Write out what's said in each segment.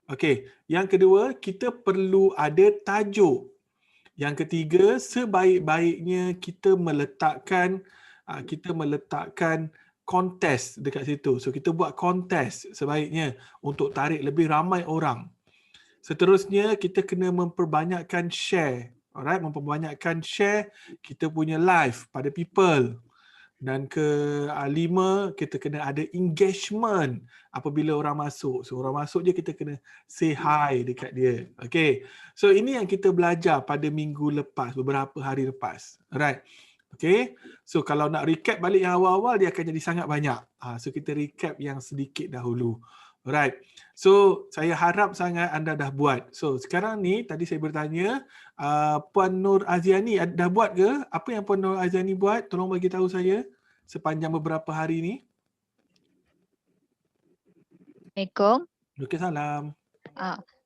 Okey, yang kedua, kita perlu ada tajuk. Yang ketiga, sebaik-baiknya kita meletakkan kontes dekat situ. So kita buat kontes sebaiknya untuk tarik lebih ramai orang. Seterusnya, kita kena memperbanyakkan share. Alright, memperbanyakkan share kita punya live pada people. Dan kelima, kita kena ada engagement apabila orang masuk. So orang masuk je kita kena say hi dekat dia. Okay. So ini yang kita belajar pada minggu lepas, beberapa hari lepas. Alright. Okay. So kalau nak recap balik yang awal-awal, dia akan jadi sangat banyak. So kita recap yang sedikit dahulu. Alright. So saya harap sangat anda dah buat. So sekarang ni tadi saya bertanya, Puan Nur Aziani dah buat ke? Apa yang Puan Nur Aziani buat? Tolong bagi tahu saya sepanjang beberapa hari ni. Assalamualaikum. Okey, salam.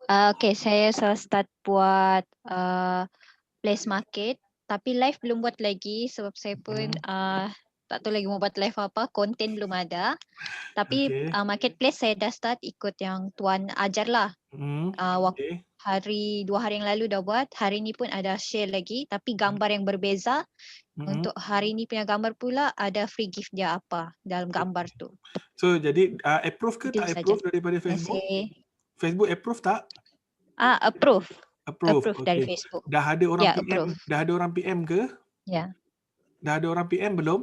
Okay, saya start buat place market, tapi live belum buat lagi sebab saya pun tak tahu lagi mau buat live apa, konten belum ada. Tapi Okey. marketplace saya dah start ikut yang Tuan ajar lah. Okey. Dua hari yang lalu dah buat, hari ni pun ada share lagi tapi gambar yang berbeza. Untuk hari ni punya gambar pula ada free gift dia apa dalam gambar tu. So jadi approve ke Itu tak saja. approve daripada Facebook? Facebook approve tak? Approve. Approve Dari okey. Facebook. Dah ada orang Ya, PM, approve. dah ada orang PM ke? Ya. Dah ada orang PM belum?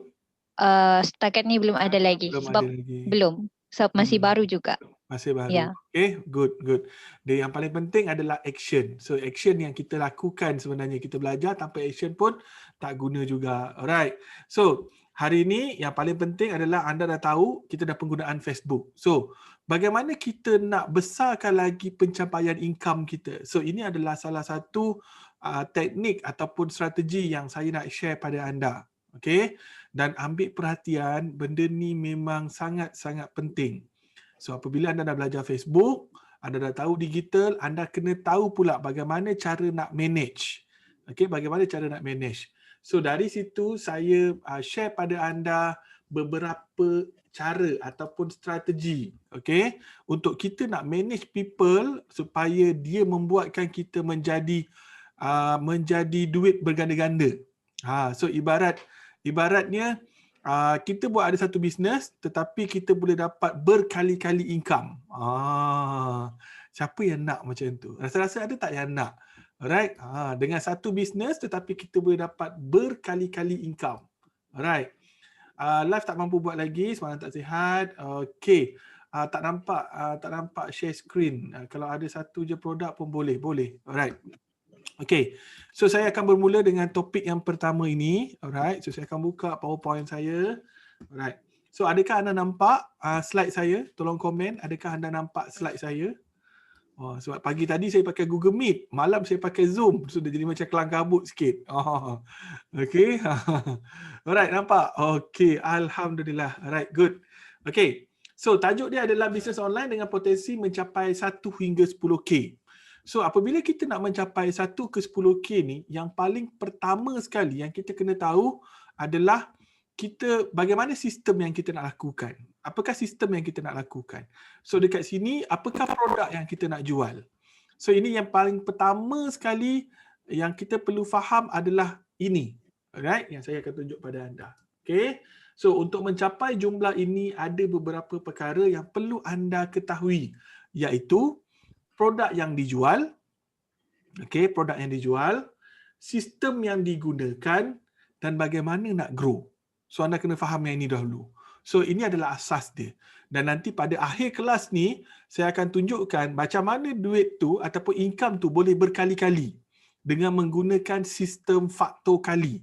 Setakat ni belum ada lagi. Belum sebab ada lagi. Sebab masih baru juga. Masih baru. Ya. Okay, good. Dan yang paling penting adalah action. So action yang kita lakukan sebenarnya, kita belajar tanpa action pun tak guna juga. Alright. So hari ini yang paling penting adalah anda dah tahu kita dah penggunaan Facebook. So bagaimana kita nak besarkan lagi pencapaian income kita. So ini adalah salah satu teknik ataupun strategi yang saya nak share pada anda. Okay. Dan ambil perhatian, benda ni memang sangat-sangat penting. So apabila anda dah belajar Facebook, anda dah tahu digital, anda kena tahu pula bagaimana cara nak manage. Okey, bagaimana cara nak manage. So dari situ saya share pada anda beberapa cara ataupun strategi, okey, untuk kita nak manage people supaya dia membuatkan kita menjadi duit berganda-ganda. So ibaratnya kita buat ada satu bisnes tetapi kita boleh dapat berkali-kali income. Siapa yang nak macam tu? Rasa-rasa ada tak yang nak? Alright. Dengan satu bisnes tetapi kita boleh dapat berkali-kali income. Alright. Live tak mampu buat lagi, semalam tak sihat. Okey. Tak nampak share screen. Kalau ada satu je produk pun boleh. Alright. Okay, so saya akan bermula dengan topik yang pertama ini. Alright, so saya akan buka PowerPoint saya. Alright, so adakah anda nampak slide saya? Tolong komen, adakah anda nampak slide saya? Sebab pagi tadi saya pakai Google Meet, malam saya pakai Zoom, so dia jadi macam kelang kabut sikit. Okay, alright, nampak? Okay, Alhamdulillah. Alright, good. Okay, so tajuk dia adalah bisnes online dengan potensi mencapai 1 hingga 10K. So apabila kita nak mencapai 1 ke 10K ni, yang paling pertama sekali yang kita kena tahu adalah bagaimana sistem yang kita nak lakukan. Apakah sistem yang kita nak lakukan? So dekat sini, apakah produk yang kita nak jual? So ini yang paling pertama sekali yang kita perlu faham adalah ini. Alright, yang saya akan tunjuk pada anda. Okay. So untuk mencapai jumlah ini ada beberapa perkara yang perlu anda ketahui, iaitu produk yang dijual, produk yang dijual, sistem yang digunakan dan bagaimana nak grow. So anda kena faham yang ini dahulu. So ini adalah asas dia. Dan nanti pada akhir kelas ni saya akan tunjukkan macam mana duit tu ataupun income tu boleh berkali-kali dengan menggunakan sistem faktor kali.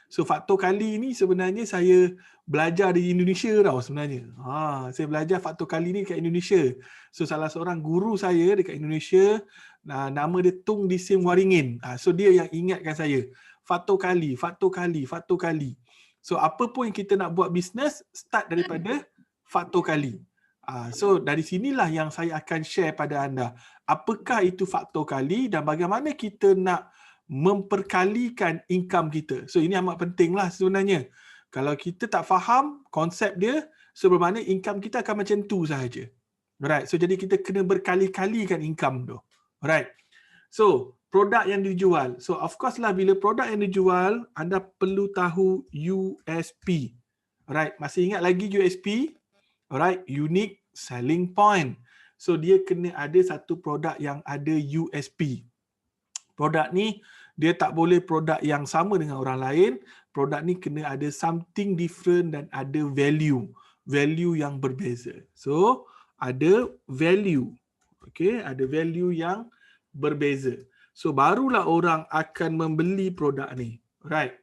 So faktor kali ni sebenarnya saya belajar di Indonesia tau sebenarnya. Saya belajar faktor kali ni dekat Indonesia. So salah seorang guru saya dekat Indonesia, nama dia Tung Disim Waringin. So dia yang ingatkan saya. Faktor kali. So apa pun yang kita nak buat bisnes, start daripada faktor kali. So dari sinilah yang saya akan share pada anda. Apakah itu faktor kali dan bagaimana kita nak memperkalikan income kita. So ini amat penting lah sebenarnya. Kalau kita tak faham konsep dia, so bermakna income kita akan macam tu sahaja. Alright, so jadi kita kena berkali-kalikan income tu. Alright. So, produk yang dijual. So, of course lah bila produk yang dijual, anda perlu tahu USP. Alright, masih ingat lagi USP? Alright, unique selling point. So, dia kena ada satu produk yang ada USP. Produk ni dia tak boleh produk yang sama dengan orang lain. Produk ni kena ada something different dan ada value. Value yang berbeza. So, ada value. Okay, ada value yang berbeza. So, barulah orang akan membeli produk ni. Right.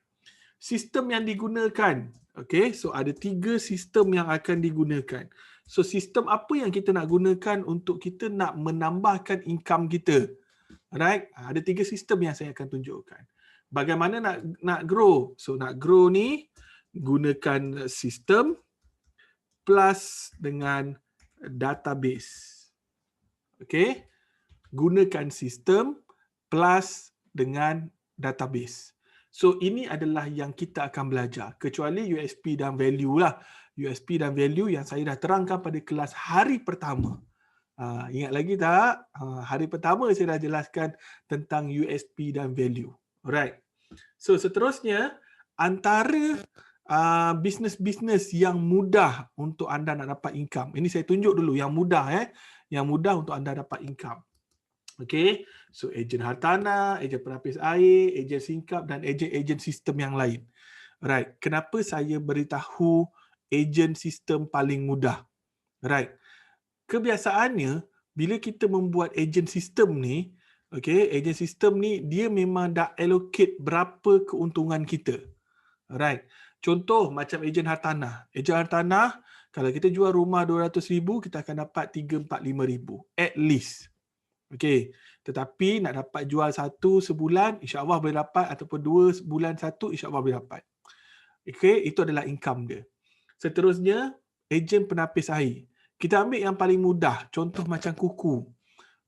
Sistem yang digunakan. Okay, so ada 3 sistem yang akan digunakan. So, sistem apa yang kita nak gunakan untuk kita nak menambahkan income kita? Right? Ada 3 sistem yang saya akan tunjukkan. Bagaimana nak grow? So, nak grow ni gunakan sistem plus dengan database. Okay? Gunakan sistem plus dengan database. So, ini adalah yang kita akan belajar. Kecuali USP dan value lah. USP dan value yang saya dah terangkan pada kelas hari pertama. Ingat lagi tak? Hari pertama saya dah jelaskan tentang USP dan value. Alright. So, seterusnya, antara bisnes-bisnes yang mudah untuk anda nak dapat income. Ini saya tunjuk dulu yang mudah. Yang mudah untuk anda dapat income. Okay, so ejen hartanah, ejen penapis air, ejen singkap dan ejen-ejen sistem yang lain. Right, kenapa saya beritahu ejen sistem paling mudah? Right, kebiasaannya bila kita membuat ejen sistem ni, okay, ejen sistem ni dia memang dah allocate berapa keuntungan kita. Right, contoh macam ejen hartanah. Ejen hartanah, kalau kita jual rumah 200,000, kita akan dapat 3, 4, 5,000 at least. Okey, tetapi nak dapat jual 1 sebulan, insya-Allah boleh dapat, ataupun 2 bulan 1, insya-Allah boleh dapat. Okey, itu adalah income dia. Seterusnya, ejen penapis air. Kita ambil yang paling mudah, contoh macam kuku.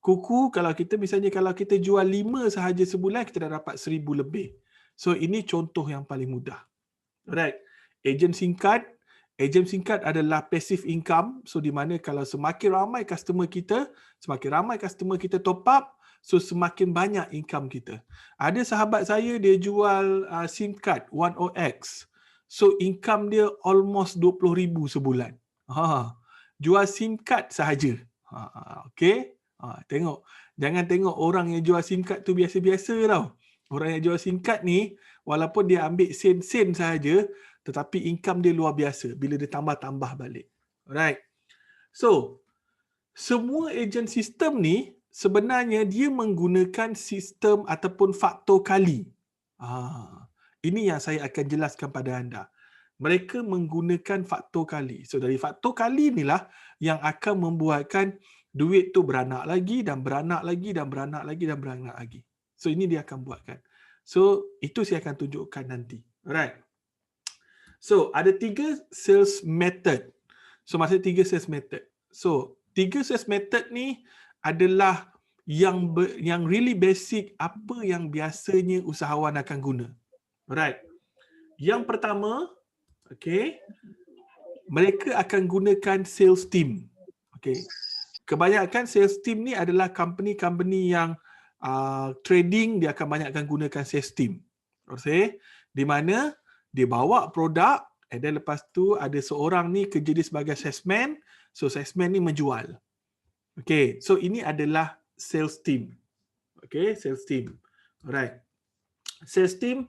Kuku kalau kita misalnya kalau kita jual 5 sahaja sebulan, kita dah dapat 1,000 lebih. So ini contoh yang paling mudah. Alright. Ejen singkat. Ejen singkat adalah passive income. So di mana kalau semakin ramai customer kita top up, so semakin banyak income kita. Ada sahabat saya dia jual SIM card 10X. So income dia almost 20,000 sebulan. Jual SIM card sahaja. Okay. Tengok. Jangan tengok orang yang jual SIM card tu biasa-biasa tau. Orang yang jual SIM card ni, walaupun dia ambil sen-sen sahaja, tetapi income dia luar biasa bila dia tambah-tambah balik. Alright. So, semua ejen sistem ni sebenarnya dia menggunakan sistem ataupun faktor kali. Ini yang saya akan jelaskan pada anda. Mereka menggunakan faktor kali. So, dari faktor kali inilah yang akan membuatkan duit tu beranak lagi dan beranak lagi dan beranak lagi dan beranak lagi. So, ini dia akan buatkan. So, itu saya akan tunjukkan nanti. Alright. So, ada 3 sales method. So, maksudnya 3 sales method. So, 3 sales method ni adalah yang really basic apa yang biasanya usahawan akan guna. Alright. Yang pertama, okay, mereka akan gunakan sales team. Okay. Kebanyakan sales team ni adalah company-company yang trading, dia akan banyakkan gunakan sales team. Okay. Di mana dia bawa produk, and then lepas tu ada seorang ni kerja dia sebagai salesman. So salesman ni menjual. Okay, so ini adalah sales team. Okay, sales team. Alright. Sales team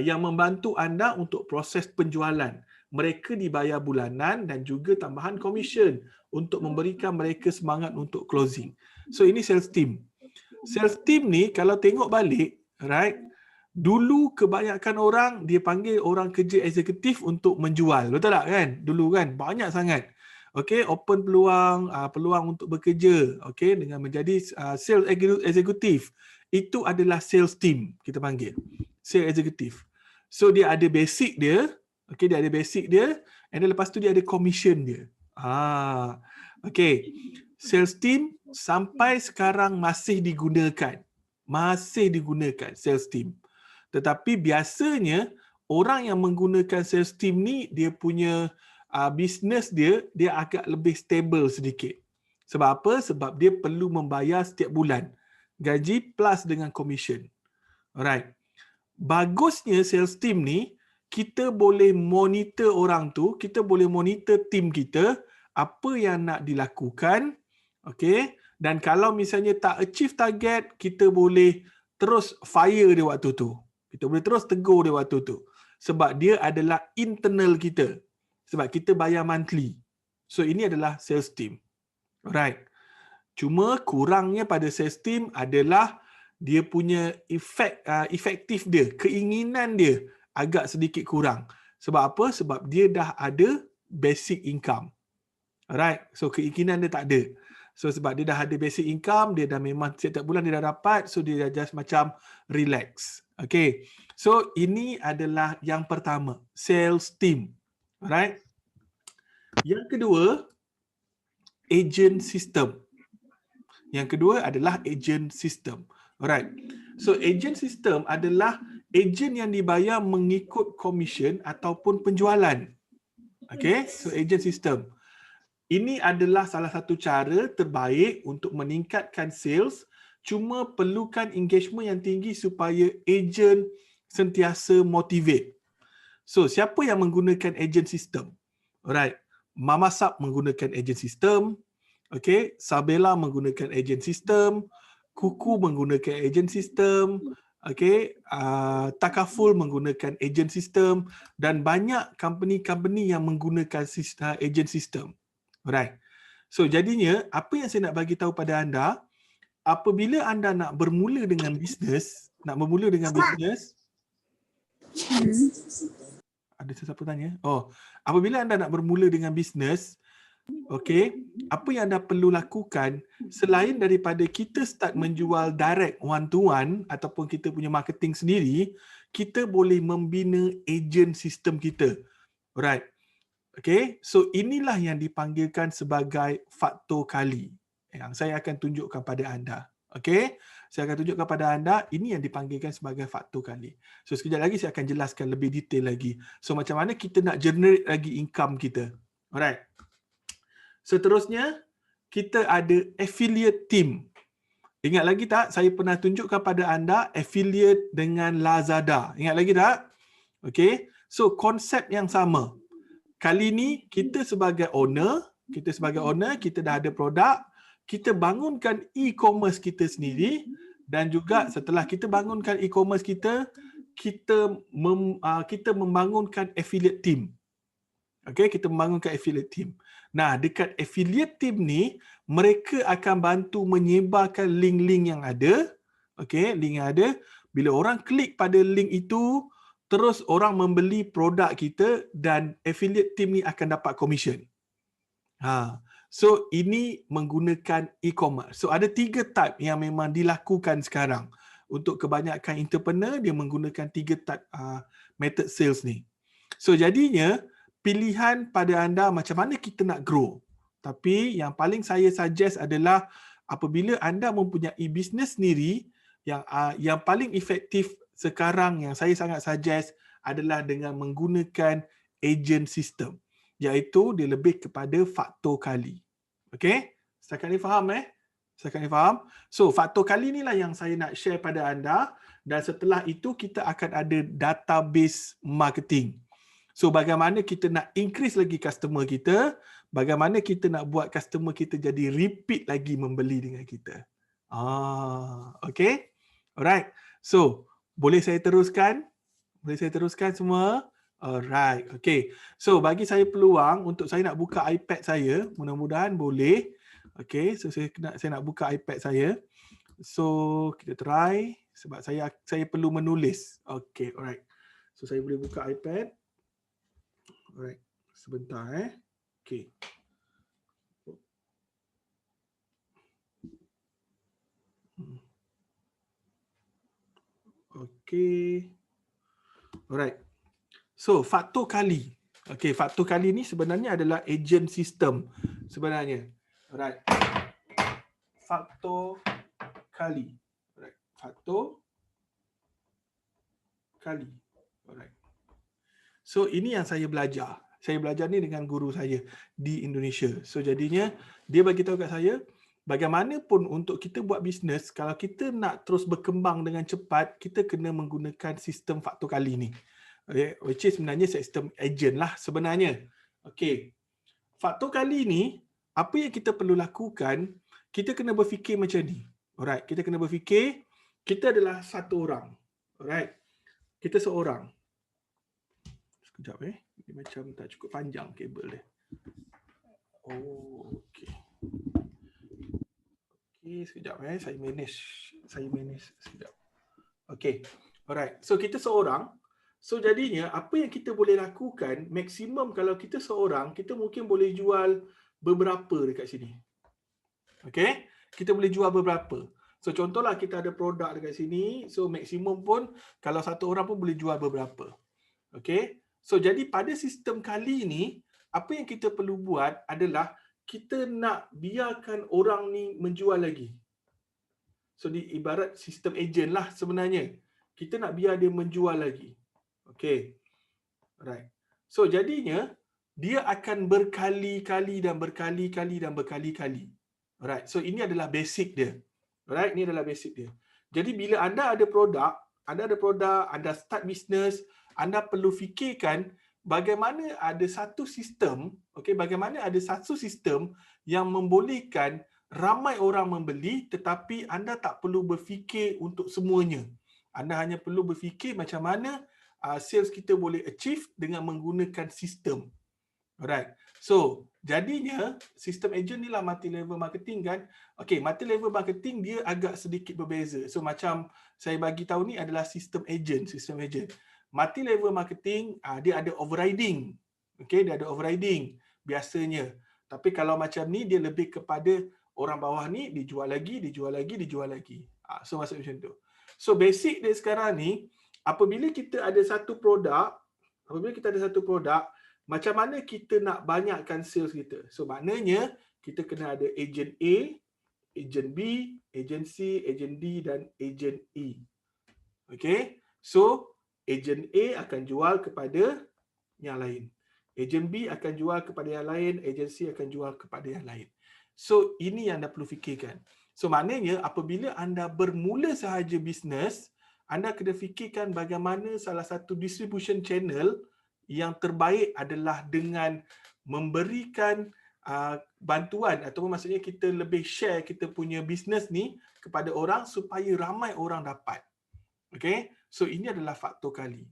yang membantu anda untuk proses penjualan. Mereka dibayar bulanan dan juga tambahan commission untuk memberikan mereka semangat untuk closing. So ini sales team. Sales team ni kalau tengok balik, right? Dulu kebanyakan orang dia panggil orang kerja eksekutif untuk menjual. Betul tak kan? Dulu kan banyak sangat. Okey, open peluang untuk bekerja, okey, dengan menjadi sales eksekutif. Itu adalah sales team kita panggil. Sales eksekutif. So dia ada basic dia, okey, dia ada basic dia, and then lepas tu dia ada commission dia. Okey. Sales team sampai sekarang masih digunakan. Masih digunakan sales team. Tetapi biasanya orang yang menggunakan sales team ni dia punya bisnes dia agak lebih stable sedikit. Sebab apa? Sebab dia perlu membayar setiap bulan. Gaji plus dengan commission. Alright. Bagusnya sales team ni, kita boleh monitor orang tu, kita boleh monitor team kita, apa yang nak dilakukan, okay? Dan kalau misalnya tak achieve target, kita boleh terus fire dia waktu tu. Kita boleh terus tegur dia waktu tu. Sebab dia adalah internal kita. Sebab kita bayar monthly. So ini adalah sales team. Alright. Cuma kurangnya pada sales team adalah dia punya efektif dia, keinginan dia agak sedikit kurang. Sebab apa? Sebab dia dah ada basic income. Alright. So keinginan dia tak ada. So sebab dia dah ada basic income, dia dah memang setiap bulan dia dah dapat, so dia dah just macam relax. Okay. So ini adalah yang pertama, sales team. Alright. Yang kedua, agent system. Yang kedua adalah agent system. Alright. So agent system adalah agent yang dibayar mengikut commission ataupun penjualan. Okay. So agent system. Ini adalah salah satu cara terbaik untuk meningkatkan sales, cuma perlukan engagement yang tinggi supaya agent sentiasa motivate. So, siapa yang menggunakan agent system? Alright. Mama Sap menggunakan agent system. Okay. Sabella menggunakan agent system. Kuku menggunakan agent system. Okay. Takaful menggunakan agent system. Dan banyak company-company yang menggunakan agent system. Alright. So jadinya apa yang saya nak bagi tahu pada anda, apabila anda nak bermula dengan bisnes, ada sesiapa tanya? Oh, apabila anda nak bermula dengan bisnes, okey, apa yang anda perlu lakukan selain daripada kita start menjual direct one to one ataupun kita punya marketing sendiri, kita boleh membina agent sistem kita. Alright. Okay, so inilah yang dipanggilkan sebagai faktor kali yang saya akan tunjukkan pada anda. Okay, saya akan tunjukkan pada anda, ini yang dipanggilkan sebagai faktor kali. So sekejap lagi saya akan jelaskan lebih detail lagi. So macam mana kita nak generate lagi income kita. Alright. Seterusnya, kita ada affiliate team. Ingat lagi tak, saya pernah tunjukkan pada anda affiliate dengan Lazada. Ingat lagi tak? Okay, so konsep yang sama. Kali ni kita sebagai owner, kita dah ada produk, kita bangunkan e-commerce kita sendiri dan juga setelah kita bangunkan e-commerce kita, kita membangunkan affiliate team. Okay, kita membangunkan affiliate team. Nah, dekat affiliate team ni, mereka akan bantu menyebarkan link-link yang ada. Okay, link yang ada. Bila orang klik pada link itu, terus orang membeli produk kita dan affiliate team ni akan dapat commission. So ini menggunakan e-commerce. So ada 3 type yang memang dilakukan sekarang. Untuk kebanyakan entrepreneur, dia menggunakan 3 type method sales ni. So jadinya, pilihan pada anda macam mana kita nak grow. Tapi yang paling saya suggest adalah apabila anda mempunyai bisnes sendiri, yang paling efektif sekarang yang saya sangat suggest adalah dengan menggunakan agent system, iaitu dia lebih kepada faktor kali. Okey? Setakat ni faham Setakat ni faham? So, faktor kali inilah yang saya nak share pada anda dan setelah itu kita akan ada database marketing. So, bagaimana kita nak increase lagi customer kita, bagaimana kita nak buat customer kita jadi repeat lagi membeli dengan kita. Okay? Alright. So, boleh saya teruskan? Boleh saya teruskan semua? Alright. Okay. So, bagi saya peluang untuk saya nak buka iPad saya. Mudah-mudahan boleh. Okay. So, saya nak buka iPad saya. So, kita try. Sebab saya perlu menulis. Okay. Alright. So, saya boleh buka iPad. Alright. Sebentar Okay. Okay. Alright. So, faktor kali. Okay, faktor kali ni sebenarnya adalah agent system sebenarnya. Alright. Faktor kali. Alright. Faktor kali. Alright. So, ini yang saya belajar. Saya belajar ni dengan guru saya di Indonesia. So jadinya dia bagi tahu kat saya, bagaimanapun untuk kita buat bisnes, kalau kita nak terus berkembang dengan cepat, kita kena menggunakan sistem faktor kali ni. Okay, which is sebenarnya sistem agent lah sebenarnya. Okay, faktor kali ni, apa yang kita perlu lakukan, kita kena berfikir macam ni. Alright, kita kena berfikir, kita adalah satu orang. Alright, kita seorang. Sekejap dia macam tak cukup panjang kabel dia. Oh, okey. Okey, sekejap saya manage sekejap. Okey. Alright. So kita seorang. So jadinya apa yang kita boleh lakukan, maksimum kalau kita seorang, kita mungkin boleh jual beberapa dekat sini. Okey? Kita boleh jual beberapa. So contohlah kita ada produk dekat sini, so maksimum pun kalau satu orang pun boleh jual beberapa. Okey? So jadi pada sistem kali ni, apa yang kita perlu buat adalah kita nak biarkan orang ni menjual lagi. So di ibarat sistem agent lah sebenarnya. Kita nak biar dia menjual lagi. Okey. Alright. So jadinya dia akan berkali-kali dan berkali-kali dan berkali-kali. Alright. So ini adalah basic dia. Alright, ini adalah basic dia. Jadi bila anda ada produk, anda start business, anda perlu fikirkan bagaimana ada satu sistem, okey, bagaimana ada satu sistem yang membolehkan ramai orang membeli tetapi anda tak perlu berfikir untuk semuanya. Anda hanya perlu berfikir macam mana sales kita boleh achieve dengan menggunakan sistem. Alright. So, jadinya sistem agent ni lah multi-level marketing kan. Okey, multi-level marketing dia agak sedikit berbeza. So, macam saya bagi tahu ni adalah sistem agent. Multi-level marketing dia ada overriding. Okey, dia ada overriding biasanya. Tapi kalau macam ni dia lebih kepada orang bawah ni dijual lagi. So, maksud macam tu. So, basic dia sekarang ni, apabila kita ada satu produk, macam mana kita nak banyakkan sales kita? So maknanya kita kena ada agent A, agent B, agent C, agent D dan agent E. Okay? So agent A akan jual kepada yang lain. Agent B akan jual kepada yang lain, agent C akan jual kepada yang lain. So ini yang anda perlu fikirkan. So maknanya apabila anda bermula sahaja bisnes, anda kena fikirkan bagaimana salah satu distribution channel yang terbaik adalah dengan memberikan bantuan ataupun maksudnya kita lebih share kita punya bisnes ni kepada orang supaya ramai orang dapat. Okay, so ini adalah faktor kali.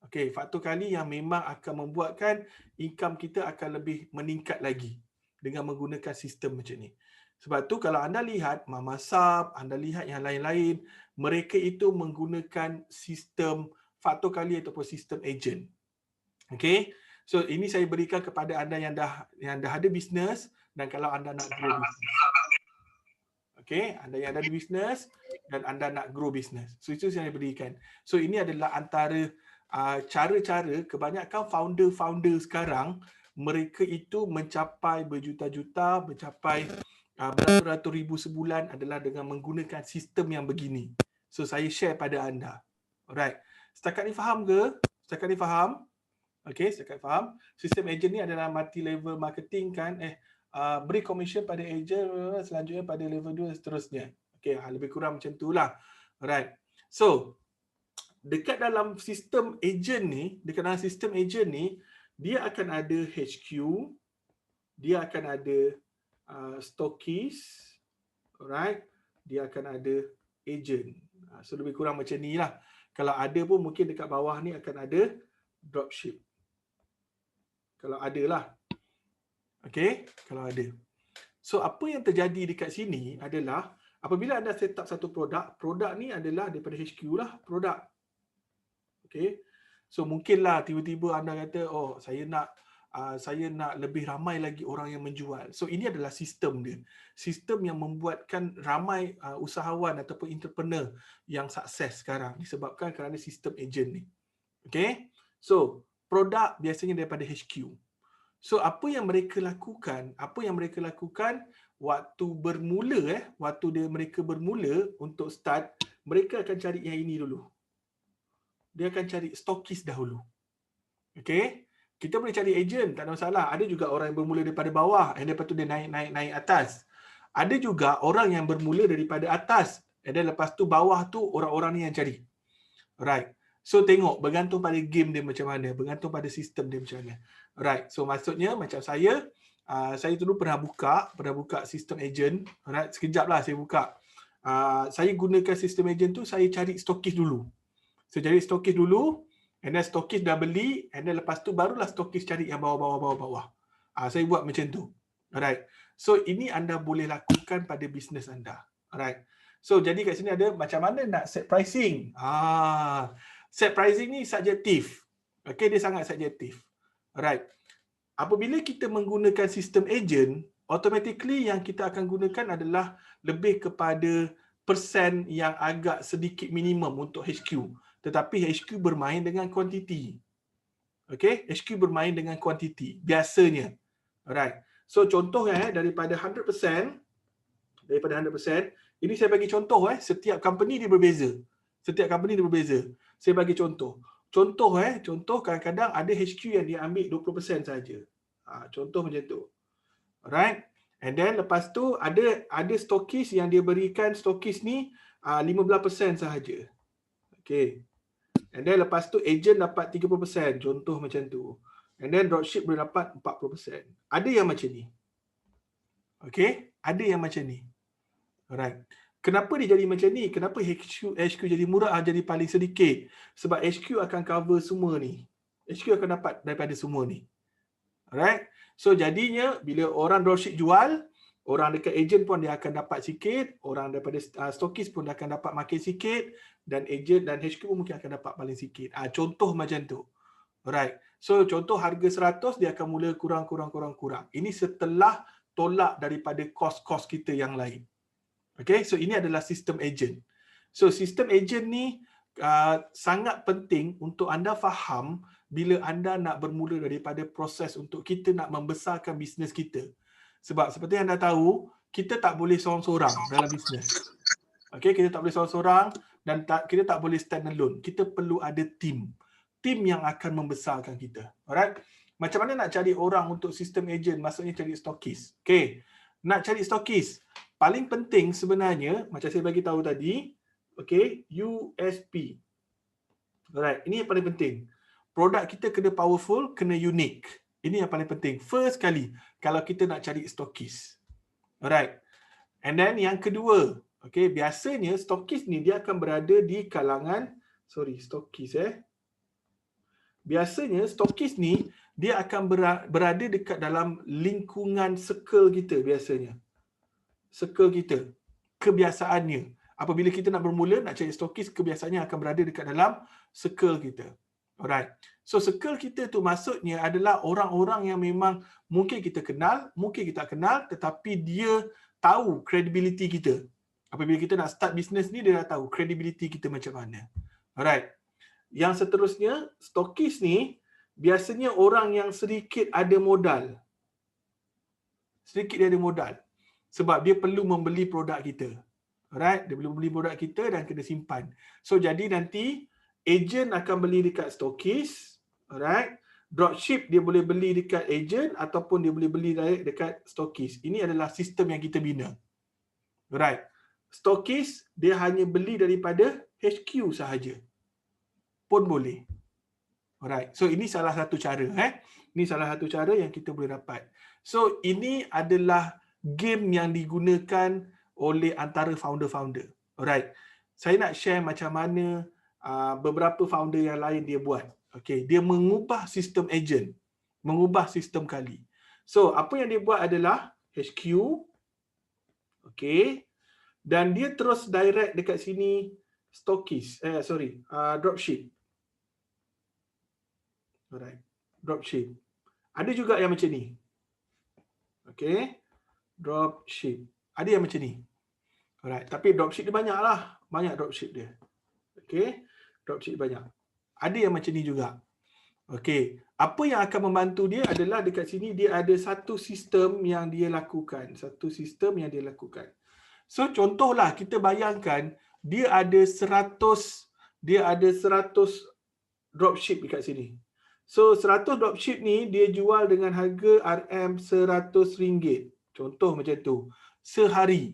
Okay, faktor kali yang memang akan membuatkan income kita akan lebih meningkat lagi dengan menggunakan sistem macam ni. Sebab tu kalau anda lihat Mama Sap, anda lihat yang lain-lain, mereka itu menggunakan sistem faktor kali ataupun sistem agent. Okay, so ini saya berikan kepada anda yang dah ada bisnes dan kalau anda nak grow bisnes. Okay, anda yang ada bisnes dan anda nak grow bisnes. So itu saya berikan. So ini adalah antara cara-cara kebanyakan founder-founder sekarang mereka itu mencapai berjuta-juta, mencapai beratus-ratus ribu sebulan adalah dengan menggunakan sistem yang begini. So saya share pada anda. Alright. Setakat ni faham ke? Okey, setakat faham. Sistem agent ni adalah multi-level marketing kan. Beri commission pada agent, selanjutnya pada level 2 dan seterusnya. Okey, lebih kurang macam itulah. Alright. So, dekat dalam sistem agent ni, dia akan ada HQ, dia akan ada stockist, alright. Dia akan ada agent. So lebih kurang macam ni lah. Kalau ada pun mungkin dekat bawah ni akan ada dropship. Kalau ada lah. Okay, kalau ada. So apa yang terjadi dekat sini adalah apabila anda set up satu produk ni adalah daripada HQ lah produk. Okay. So mungkinlah tiba-tiba anda kata, oh saya nak lebih ramai lagi orang yang menjual. So ini adalah sistem dia. Sistem yang membuatkan ramai usahawan ataupun entrepreneur yang sukses sekarang disebabkan kerana sistem agent ni. Okay. So produk biasanya daripada HQ. So apa yang mereka lakukan? Waktu mereka bermula untuk start, mereka akan cari yang ini dulu. Dia akan cari stokis dahulu. Okay. Kita boleh cari agent, tak ada masalah. Ada juga orang yang bermula daripada bawah, and lepas tu dia naik atas. Ada juga orang yang bermula daripada atas, dan lepas tu bawah tu orang-orang ni yang cari. Alright. So tengok, bergantung pada game dia macam mana, bergantung pada sistem dia macam mana. Alright. So maksudnya macam saya dulu pernah buka sistem agent. Alright, sekejap lah saya buka. Saya gunakan sistem agent tu, saya cari stokis dulu. So cari stokis dulu, and then stokis dah beli, and then lepas tu barulah stokis cari yang bawah-bawah. Saya buat macam tu. Alright. So ini anda boleh lakukan pada bisnes anda. Alright. So jadi kat sini ada macam mana nak set pricing. Set pricing ni subjektif. Okay, dia sangat subjektif. Alright. Apabila kita menggunakan sistem agent, automatically yang kita akan gunakan adalah lebih kepada persen yang agak sedikit minimum untuk HQ. Tetapi HQ bermain dengan kuantiti. Okay, HQ bermain dengan kuantiti biasanya. Alright. So contohnya daripada 100%, ini saya bagi contoh setiap company dia berbeza. Setiap company dia berbeza. Saya bagi contoh. Contoh kadang-kadang ada HQ yang dia ambil 20% saja. Contoh macam tu. Alright. And then lepas tu ada stokis yang dia berikan stokis ni 15% sahaja. Okay. And then lepas tu agent dapat 30%, contoh macam tu. And then dropship boleh dapat 40%. Ada yang macam ni. Okay, ada yang macam ni. Alright. Kenapa dia jadi macam ni? Kenapa HQ jadi murah, jadi paling sedikit? Sebab HQ akan cover semua ni. HQ akan dapat daripada semua ni. Alright. So jadinya bila orang dropship jual, orang dekat agent pun dia akan dapat sikit, orang daripada stokis pun dia akan dapat makin sikit, dan agent dan HQ pun mungkin akan dapat paling sikit. Contoh macam tu. Alright. So contoh harga 100 dia akan mula kurang. Ini setelah tolak daripada kos-kos kita yang lain. Okay, so ini adalah sistem agent. So sistem agent ni sangat penting untuk anda faham bila anda nak bermula daripada proses untuk kita nak membesarkan bisnes kita. Sebab seperti anda tahu, kita tak boleh seorang-seorang dalam bisnes. Okay, kita tak boleh seorang-seorang dan kita tak boleh stand alone. Kita perlu ada tim. Tim yang akan membesarkan kita. Alright? Macam mana nak cari orang untuk sistem agent? Maksudnya cari stokis. Okay, nak cari stokis. Paling penting sebenarnya, macam saya bagi tahu tadi, okay, USP. Alright, ini yang paling penting. Produk kita kena powerful, kena unik. Ini yang paling penting. First kali, kalau kita nak cari stokis. Alright. And then yang kedua, okay, biasanya stokis ni dia akan berada di kalangan, biasanya stokis ni dia akan berada dekat dalam lingkungan circle kita biasanya. Circle kita. Kebiasaannya. Apabila kita nak bermula, nak cari stokis, kebiasaannya akan berada dekat dalam circle kita. Alright. So circle kita tu maksudnya adalah orang-orang yang memang mungkin kita kenal, mungkin kita tak kenal, tetapi dia tahu credibility kita. Apabila kita nak start business ni, dia dah tahu credibility kita macam mana. Alright. Yang seterusnya, stokis ni biasanya orang yang sedikit ada modal. Sedikit dia ada modal. Sebab dia perlu membeli produk kita. Alright, dia perlu membeli produk kita dan kena simpan. So jadi nanti agent akan beli dekat stokis, alright. Dropship dia boleh beli dekat agent ataupun dia boleh beli direct dekat stokis. Ini adalah sistem yang kita bina. Alright. Stokis dia hanya beli daripada HQ sahaja. Pun boleh. Alright. So ini salah satu cara Ini salah satu cara yang kita boleh dapat. So ini adalah game yang digunakan oleh antara founder-founder. Alright. Saya nak share macam mana beberapa founder yang lain dia buat. Okay, dia mengubah sistem agent, mengubah sistem kali. So, apa yang dia buat adalah HQ, okay, dan dia terus direct dekat sini stokis, dropship. Alright, dropship. Ada juga yang macam ni. Okay, dropship. Ada yang macam ni. Alright, tapi dropship dia banyak lah. Banyak dropship dia. Okay, dropship banyak. Ada yang macam ni juga. Okey, apa yang akan membantu dia adalah dekat sini dia ada satu sistem yang dia lakukan. Satu sistem yang dia lakukan. So contohlah kita bayangkan dia ada 100 dropship dekat sini. So 100 dropship ni dia jual dengan harga RM100. Contoh macam tu. Sehari.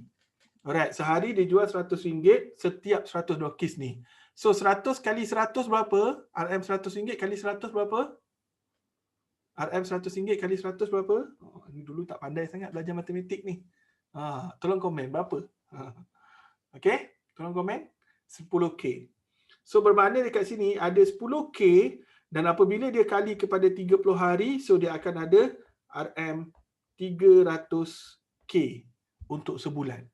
Alright, sehari dia jual RM100 setiap 100 dropkiss ni. So 100 kali 100 berapa? RM100 kali 100 berapa? RM100 kali 100 berapa? Oh, ni dulu tak pandai sangat belajar matematik ni. Tolong komen berapa? Okey, tolong komen. 10K. So bermakna dekat sini ada 10K dan apabila dia kali kepada 30 hari, so dia akan ada RM300K untuk sebulan.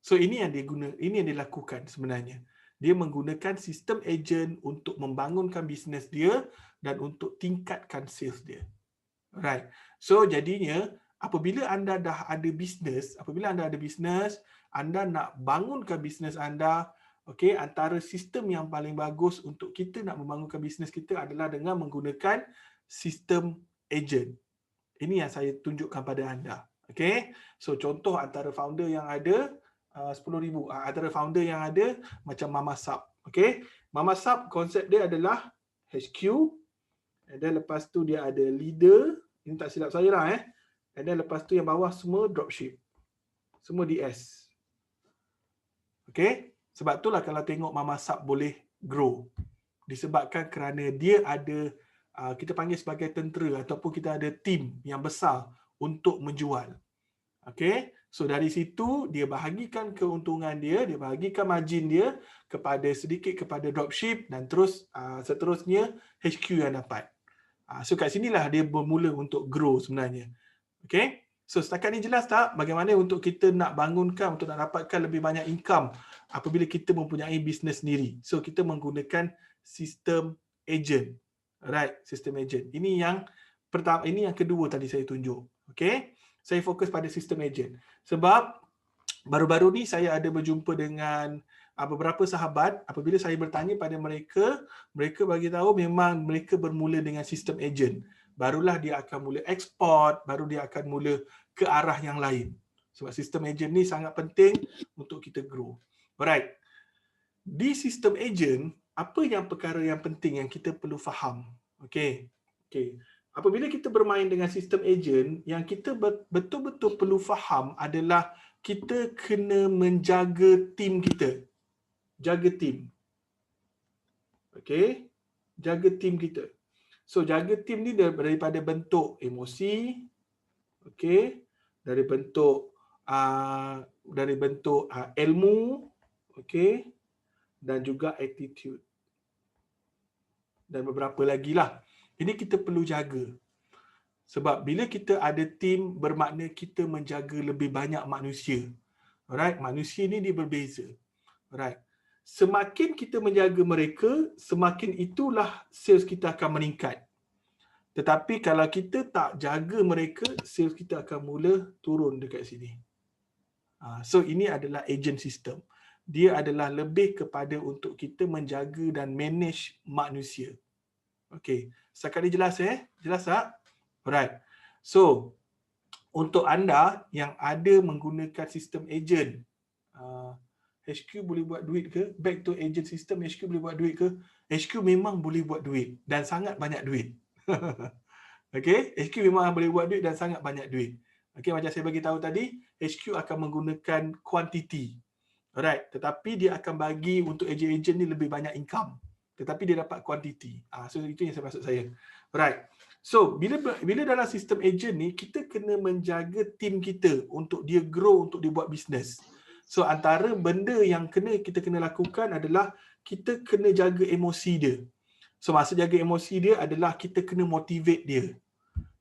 So ini yang dia guna, ini yang dia lakukan sebenarnya. Dia menggunakan sistem ejen untuk membangunkan bisnes dia dan untuk tingkatkan sales dia. Right. So jadinya apabila anda dah ada bisnes, anda nak bangunkan bisnes anda, okey, antara sistem yang paling bagus untuk kita nak membangunkan bisnes kita adalah dengan menggunakan sistem ejen. Ini yang saya tunjukkan pada anda. Okey. So contoh antara founder yang ada 10,000. Antara founder yang ada macam Mama Sub. Okey. Mama Sub konsep dia adalah HQ, dan lepas tu dia ada leader, ini tak silap saya lah dan lepas tu yang bawah semua dropship. Semua DS. Okey. Sebab itulah kalau tengok Mama Sub boleh grow. Disebabkan kerana dia ada, kita panggil sebagai tentera ataupun kita ada tim yang besar untuk menjual. Okey. So dari situ dia bahagikan keuntungan dia bahagikan margin dia sedikit kepada dropship dan terus seterusnya HQ yang dapat. So kat sinilah dia bermula untuk grow sebenarnya. Okey. So setakat ni jelas tak bagaimana untuk kita nak bangunkan, untuk nak dapatkan lebih banyak income apabila kita mempunyai bisnes sendiri. So kita menggunakan sistem ejen. Alright, sistem ejen. Ini yang pertama, ini yang kedua tadi saya tunjuk. Okey. Saya fokus pada sistem ejen. Sebab baru-baru ni saya ada berjumpa dengan beberapa sahabat. Apabila saya bertanya pada mereka, mereka bagi tahu memang mereka bermula dengan sistem ejen. Barulah dia akan mula ekspor, baru dia akan mula ke arah yang lain. Sebab sistem ejen ni sangat penting untuk kita grow. Alright. Di sistem ejen, apa yang perkara yang penting yang kita perlu faham? Okey. Apabila kita bermain dengan sistem ejen, yang kita betul-betul perlu faham adalah kita kena menjaga tim kita. Jaga tim. Okey. Jaga tim kita. So jaga tim ni daripada bentuk emosi, okey, dari bentuk ilmu, okey, dan juga attitude. Dan beberapa lagi lah. Ini kita perlu jaga. Sebab bila kita ada tim, bermakna kita menjaga lebih banyak manusia. Alright, manusia ni dia berbeza. Alright. Semakin kita menjaga mereka, semakin itulah sales kita akan meningkat. Tetapi kalau kita tak jaga mereka, sales kita akan mula turun dekat sini. So ini adalah agent system. Dia adalah lebih kepada untuk kita menjaga dan manage manusia. Okey, setakat ni jelas Jelas tak? Alright. So, untuk anda yang ada menggunakan sistem ejen, HQ boleh buat duit ke? Back to agent system, HQ boleh buat duit ke? HQ memang boleh buat duit dan sangat banyak duit. Okey, HQ memang boleh buat duit dan sangat banyak duit. Okey, macam saya bagi tahu tadi, HQ akan menggunakan kuantiti. Alright, tetapi dia akan bagi untuk ejen-ejen ni lebih banyak income. Tetapi dia dapat kuantiti. So itu yang maksud saya. Alright. So bila dalam sistem ejen ni, kita kena menjaga tim kita untuk dia grow, untuk dia buat bisnes. So antara benda yang kita kena lakukan adalah kita kena jaga emosi dia. So maksud jaga emosi dia adalah kita kena motivate dia.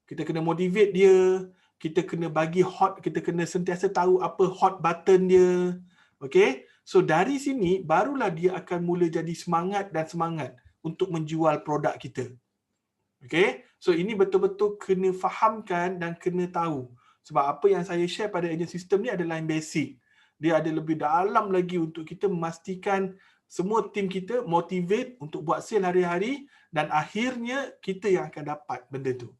Kita kena motivate dia, kita kena bagi kita kena sentiasa tahu apa hot button dia. Okey? So dari sini barulah dia akan mula jadi semangat untuk menjual produk kita. Okey? So ini betul-betul kena fahamkan dan kena tahu. Sebab apa yang saya share pada agent system ni adalah yang basic. Dia ada lebih dalam lagi untuk kita memastikan semua tim kita motivate untuk buat sale hari-hari dan akhirnya kita yang akan dapat benda tu.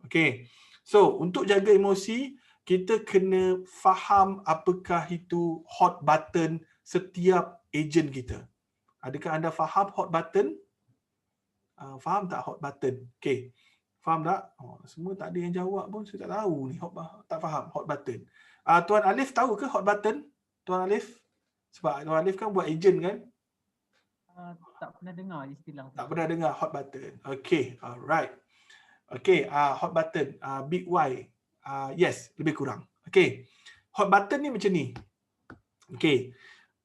Okey. So untuk jaga emosi, kita kena faham apakah itu hot button setiap ejen kita. Adakah anda faham hot button? Faham tak hot button? Okay. Faham tak? Oh, semua tak ada yang jawab pun, saya tak tahu ni. Tak faham hot button. Tuan Alif tahu ke hot button? Tuan Alif? Sebab Tuan Alif kan buat agent kan? Tak pernah dengar istilah tu. Tak pernah dengar hot button. Okay, alright. Okay, hot button. Big Y. Yes, lebih kurang. Okay. Hot button ni macam ni. Okay.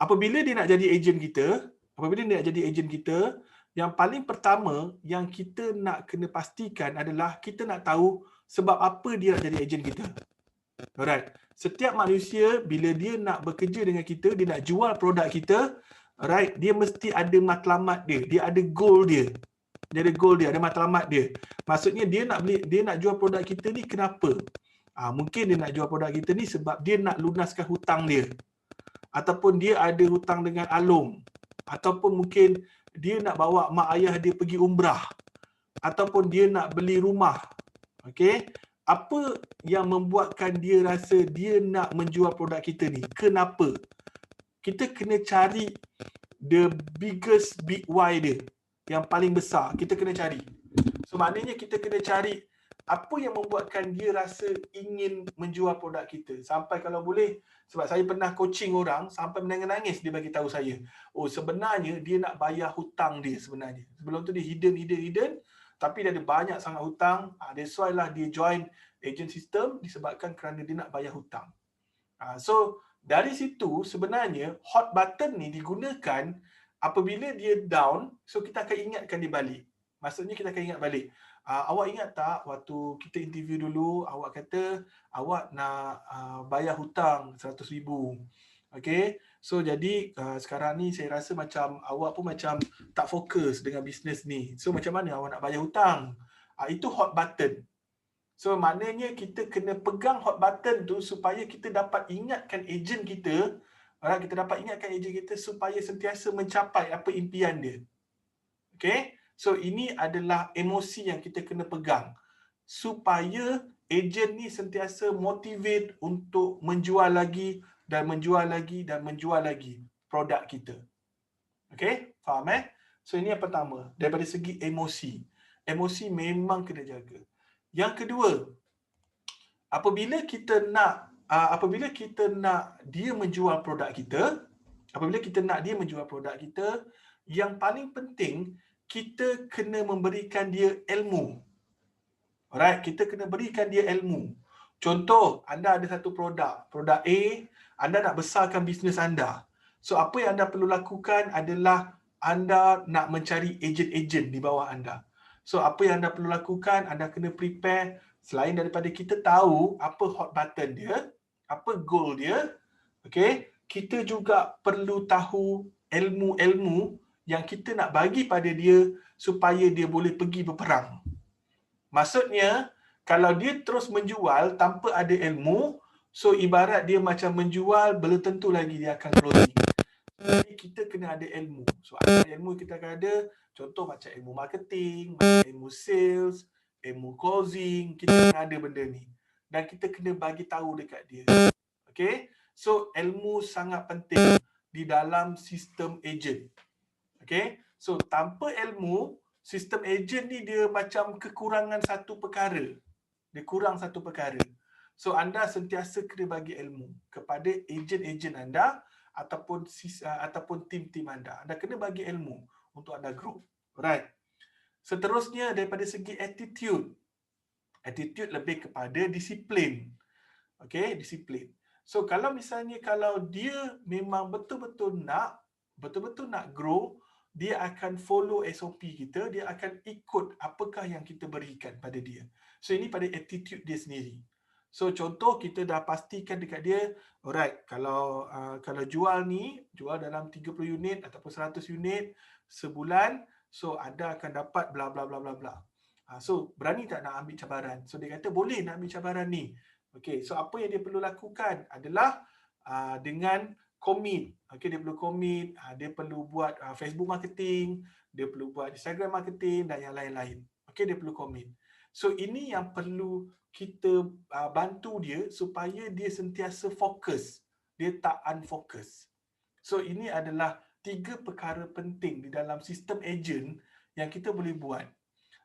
Apabila dia nak jadi agent kita, yang paling pertama yang kita nak kena pastikan adalah kita nak tahu sebab apa dia nak jadi agent kita. Alright. Setiap manusia bila dia nak bekerja dengan kita, dia nak jual produk kita, alright, dia mesti ada matlamat dia. Dia ada goal dia. Ada matlamat dia. Maksudnya dia nak jual produk kita ni kenapa? Mungkin dia nak jual produk kita ni sebab dia nak lunaskan hutang dia. Ataupun dia ada hutang dengan Along. Ataupun mungkin dia nak bawa mak ayah dia pergi umrah. Ataupun dia nak beli rumah. Okey? Apa yang membuatkan dia rasa dia nak menjual produk kita ni? Kenapa? Kita kena cari the biggest big why dia. Yang paling besar. Kita kena cari. So maknanya kita kena cari apa yang membuatkan dia rasa ingin menjual produk kita. Sampai kalau boleh, sebab saya pernah coaching orang, sampai menangis-nangis dia bagi tahu saya. Oh, sebenarnya dia nak bayar hutang dia sebenarnya. Sebelum tu dia hidden, tapi dia ada banyak sangat hutang. That's why lah dia join agent system disebabkan kerana dia nak bayar hutang. So, dari situ sebenarnya hot button ni digunakan apabila dia down, so kita akan ingatkan dia balik. Maksudnya kita akan ingat balik. Awak ingat tak waktu kita interview dulu, awak kata awak nak bayar hutang 100,000. Okay, so jadi sekarang ni saya rasa macam awak pun macam tak fokus dengan bisnes ni. So macam mana awak nak bayar hutang? Itu hot button. So maknanya kita kena pegang hot button tu supaya kita dapat ingatkan ejen kita, supaya sentiasa mencapai apa impian dia. Okay, so ini adalah emosi yang kita kena pegang supaya ejen ni sentiasa motivate untuk menjual lagi dan menjual lagi produk kita. Okay, faham So ini yang pertama, daripada segi emosi. Emosi memang kena jaga. Yang kedua, apabila kita nak dia menjual produk kita, yang paling penting kita kena memberikan dia ilmu. Alright, kita kena berikan dia ilmu. Contoh, anda ada satu produk A, anda nak besarkan bisnes anda. So apa yang anda perlu lakukan adalah anda nak mencari ejen-ejen di bawah anda. So apa yang anda perlu lakukan, anda kena prepare selain daripada kita tahu apa hot button dia, apa goal dia, okay, kita juga perlu tahu ilmu-ilmu yang kita nak bagi pada dia supaya dia boleh pergi berperang. Maksudnya, kalau dia terus menjual tanpa ada ilmu, so ibarat dia macam menjual, belum tentu lagi dia akan closing. Jadi kita kena ada ilmu. So ada ilmu kita akan ada, contoh macam ilmu marketing, macam ilmu sales, ilmu closing, kita kena ada benda ni. Dan kita kena bagi tahu dekat dia. Okay? So ilmu sangat penting di dalam sistem agent. Okay? So tanpa ilmu, sistem agent ni dia macam kekurangan satu perkara. Dia kurang satu perkara. So anda sentiasa kena bagi ilmu kepada ejen-ejen anda ataupun tim-tim anda. Anda kena bagi ilmu untuk anda grow. Alright. Seterusnya daripada segi attitude. Attitude lebih kepada disiplin. Okay, disiplin. So kalau misalnya kalau dia memang betul-betul nak grow, dia akan follow SOP kita, dia akan ikut apakah yang kita berikan pada dia. So ini pada attitude dia sendiri. So contoh kita dah pastikan dekat dia, alright, kalau jual dalam 30 unit ataupun 100 unit sebulan, so anda akan dapat bla bla bla bla bla. So berani tak nak ambil cabaran? So dia kata boleh nak ambil cabaran ni. Okay, so apa yang dia perlu lakukan adalah dengan commit. Okay, dia perlu commit, dia perlu buat Facebook marketing, dia perlu buat Instagram marketing dan yang lain-lain. Okay, dia perlu commit. So ini yang perlu kita bantu dia supaya dia sentiasa fokus. Dia tak unfokus. So ini adalah 3 perkara penting di dalam sistem agent yang kita boleh buat.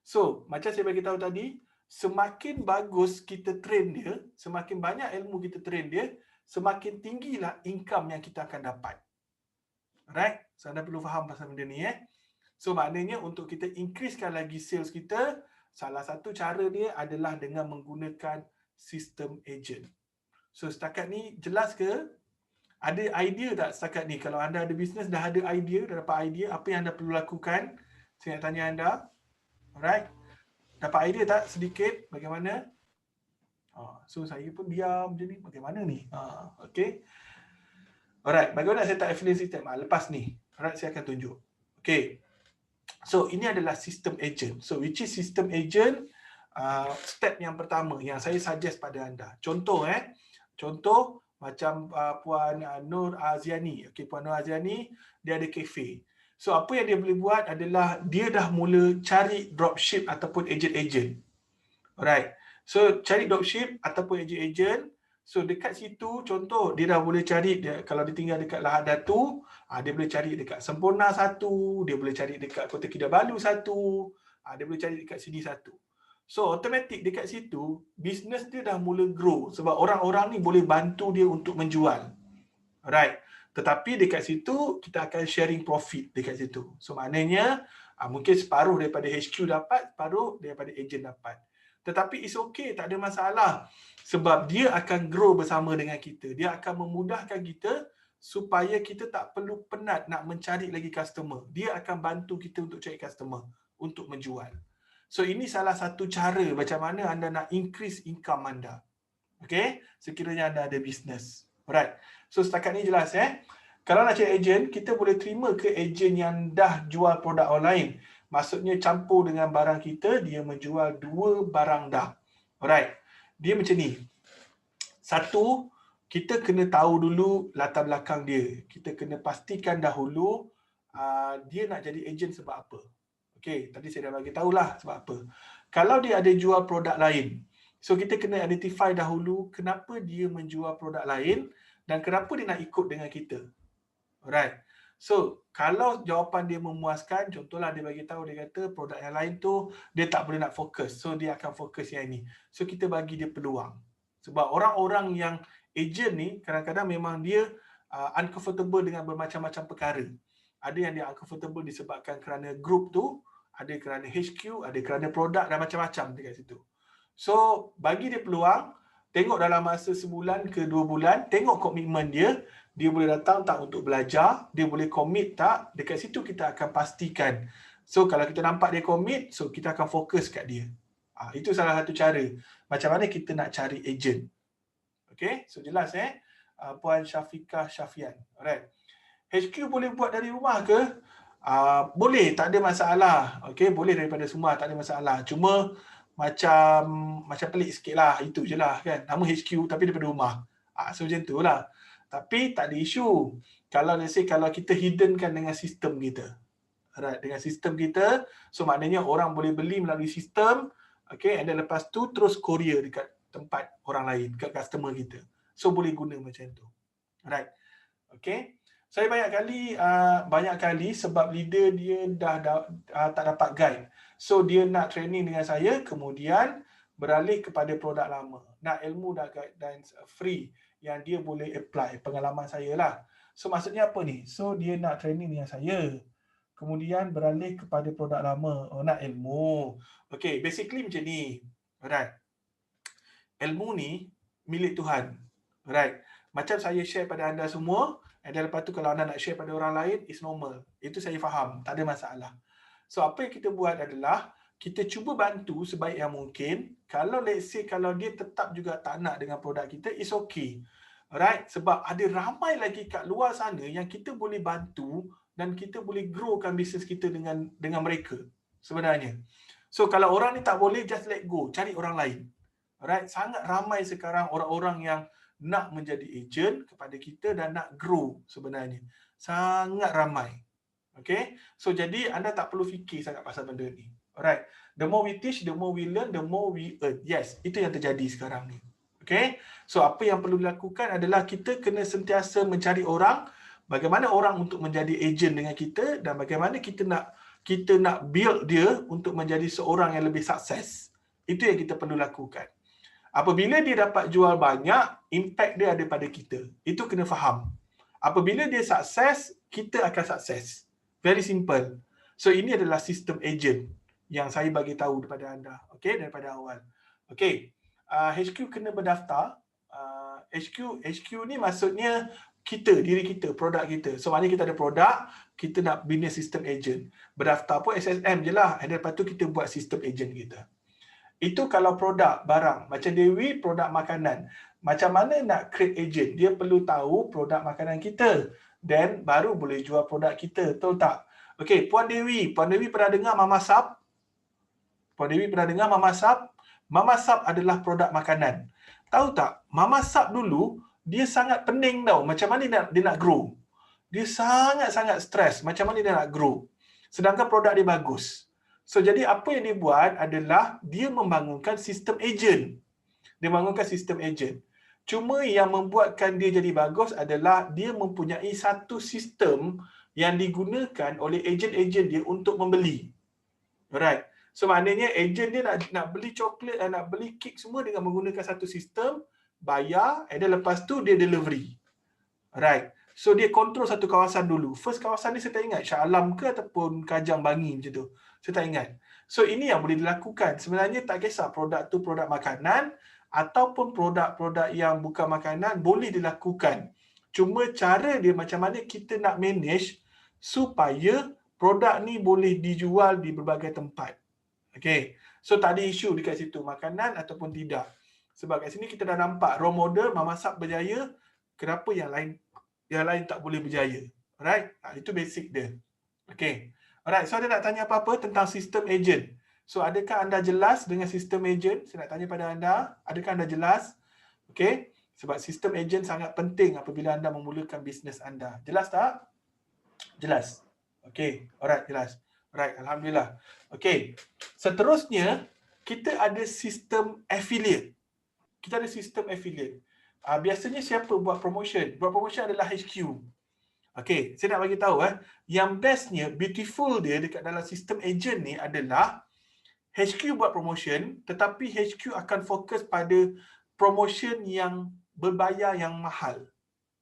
So, macam saya bagi tahu tadi, semakin bagus kita train dia, semakin banyak ilmu kita train dia, semakin tinggilah income yang kita akan dapat. Alright? So, anda perlu faham pasal benda ni. So, maknanya untuk kita increasekan lagi sales kita, salah satu cara dia adalah dengan menggunakan sistem agent. So, setakat ni jelas ke? Ada idea tak setakat ni? Kalau anda ada bisnes, dah ada idea, dah dapat idea, apa yang anda perlu lakukan? Saya nak tanya anda. Alright? Dapat idea tak sedikit bagaimana? So, saya pun diam je ni. Bagaimana ni? Okay. Alright, bagaimana saya tak affiliate system? Lepas ni. Alright, saya akan tunjuk. Okay. So, ini adalah sistem agent. So, which is sistem agent? Step yang pertama yang saya suggest pada anda. Contoh, Contoh, macam Puan Nur Aziani. Okay, Puan Nur Aziani, dia ada cafe. So, apa yang dia boleh buat adalah dia dah mula cari dropship ataupun agent-agent. Alright. So, cari dropship ataupun agent-agent. So, dekat situ, contoh, dia dah boleh cari, kalau dia tinggal dekat Lahad Datu, dia boleh cari dekat Sempurna 1, dia boleh cari dekat Kota Kinabalu 1, dia boleh cari dekat sini 1. So, automatic dekat situ, bisnes dia dah mula grow sebab orang-orang ni boleh bantu dia untuk menjual. Alright. Tetapi dekat situ, kita akan sharing profit dekat situ. So, maknanya, mungkin separuh daripada HQ dapat, separuh daripada agent dapat. Tetapi it's okay, tak ada masalah. Sebab dia akan grow bersama dengan kita. Dia akan memudahkan kita supaya kita tak perlu penat nak mencari lagi customer. Dia akan bantu kita untuk cari customer, untuk menjual. So, ini salah satu cara macam mana anda nak increase income anda. Okay? Sekiranya anda ada bisnes. Alright. So, setakat ni jelas Kalau nak cari agent, kita boleh terima ke agent yang dah jual produk online. Maksudnya campur dengan barang kita, dia menjual 2 barang dah. Alright. Dia macam ni. Satu, kita kena tahu dulu latar belakang dia. Kita kena pastikan dahulu dia nak jadi agent sebab apa. Okey, tadi saya dah bagi tahulah sebab apa. Kalau dia ada jual produk lain, so kita kena identify dahulu kenapa dia menjual produk lain dan kenapa dia nak ikut dengan kita. Alright. So, kalau jawapan dia memuaskan, contohlah dia bagi tahu, dia kata produk yang lain tu dia tak boleh nak fokus. So, dia akan fokus yang ini. So, kita bagi dia peluang. Sebab orang-orang yang agent ni kadang-kadang memang dia uncomfortable dengan bermacam-macam perkara. Ada yang dia uncomfortable disebabkan kerana group tu, ada kerana HQ, ada kerana produk dan macam-macam dekat situ. So, bagi dia peluang, tengok dalam masa sebulan ke 2 bulan, tengok komitmen dia boleh datang tak untuk belajar, dia boleh commit tak, dekat situ kita akan pastikan. So, kalau kita nampak dia commit, so kita akan fokus kat dia. Itu salah satu cara. Macam mana kita nak cari agent. Okay, so jelas Puan Syafiqah Syafian. Alright. HQ boleh buat dari rumah ke? Boleh, tak ada masalah. Okay, boleh daripada semua, tak ada masalah. Cuma macam pelik sikit lah. Itu je lah kan. Nama HQ tapi daripada rumah. So macam tu lah. Tapi tak ada isu. Kalau let's say, kalau kita hiddenkan dengan sistem kita. Alright, dengan sistem kita, so maknanya orang boleh beli melalui sistem. Okay, and then lepas tu terus courier dekat tempat orang lain, dekat customer kita. So boleh guna macam tu. Alright. Okay. Saya banyak kali sebab leader dia dah tak dapat guide. So dia nak training dengan saya, kemudian beralih kepada produk lama. Nak ilmu dah guidance free yang dia boleh apply, pengalaman saya lah. So maksudnya apa ni? So dia nak training dengan saya, kemudian beralih kepada produk lama. Nak ilmu. Okay, basically macam ni. Alright. Ilmu ni milik Tuhan. Alright. Macam saya share pada anda semua, dan lepas tu kalau anda nak share pada orang lain, it's normal. Itu saya faham, tak ada masalah. So apa yang kita buat adalah, kita cuba bantu sebaik yang mungkin. Kalau let's say, kalau dia tetap juga tak nak dengan produk kita, it's okay. Alright, sebab ada ramai lagi kat luar sana yang kita boleh bantu dan kita boleh growkan bisnes kita dengan mereka sebenarnya. So kalau orang ni tak boleh, just let go, cari orang lain. Alright, sangat ramai sekarang orang-orang yang nak menjadi agent kepada kita dan nak grow sebenarnya. Sangat ramai. Okay, so jadi anda tak perlu fikir sangat pasal benda ni. Alright, the more we teach, the more we learn, the more we earn. Yes, itu yang terjadi sekarang ni. Okay, so apa yang perlu dilakukan adalah kita kena sentiasa mencari orang, bagaimana orang untuk menjadi agent dengan kita dan bagaimana kita nak kita nak build dia untuk menjadi seorang yang lebih sukses. Itu yang kita perlu lakukan. Apabila dia dapat jual banyak, impact dia ada pada kita. Itu kena faham. Apabila dia sukses, kita akan sukses. Very simple. So ini adalah sistem agent yang saya bagi tahu kepada anda, okey, daripada awal. Okey. HQ kena berdaftar. HQ ni maksudnya kita, diri kita, produk kita. So maknanya kita ada produk, kita nak bina sistem agent. Berdaftar pun SSM je lah. Dan lepas tu kita buat sistem agent kita. Itu kalau produk barang. Macam Dewi, produk makanan. Macam mana nak create agent? Dia perlu tahu produk makanan kita. Then baru boleh jual produk kita. Betul tak? Okey, Puan Dewi. Puan Dewi pernah dengar Mama Sap? Puan Dewi pernah dengar Mama Sap? Mama Sap adalah produk makanan. Tahu tak? Mama Sap dulu, dia sangat pening tau. Macam mana dia nak grow. Dia sangat-sangat stres. Macam mana dia nak grow. Sedangkan produk dia bagus. So, jadi apa yang dia buat adalah dia membangunkan sistem agent. Dia membangunkan sistem agent. Cuma yang membuatkan dia jadi bagus adalah dia mempunyai satu sistem yang digunakan oleh agent-agent dia untuk membeli. Alright. So, maknanya agent dia nak beli coklat, nak beli kek semua dengan menggunakan satu sistem, bayar, dan lepas tu dia delivery. Alright. So, dia kontrol satu kawasan dulu. First kawasan ni saya tak ingat, Shah Alam ke ataupun Kajang Bangi macam tu. Saya tak ingat. So, ini yang boleh dilakukan. Sebenarnya tak kisah produk tu produk makanan ataupun produk-produk yang bukan makanan boleh dilakukan. Cuma cara dia macam mana kita nak manage supaya produk ni boleh dijual di berbagai tempat. Okay. So, tak ada isu dekat situ makanan ataupun tidak. Sebab kat sini kita dah nampak role model Mama Sap berjaya, kenapa yang lain tak boleh berjaya. Alright? Itu basic dia. Okay. Alright, so ada nak tanya apa-apa tentang sistem agent? So, adakah anda jelas dengan sistem agent? Saya nak tanya pada anda, adakah anda jelas? Okay. Sebab sistem agent sangat penting apabila anda memulakan bisnes anda. Jelas tak? Jelas. Okay. Alright, jelas. Alright, Alhamdulillah. Okay. Seterusnya, kita ada sistem affiliate. Kita ada sistem affiliate. Biasanya siapa buat promotion? Buat promotion adalah HQ. Okey, saya nak bagi tahu yang bestnya, beautiful dia dekat dalam sistem agent ni adalah HQ buat promotion, tetapi HQ akan fokus pada promotion yang berbayar yang mahal.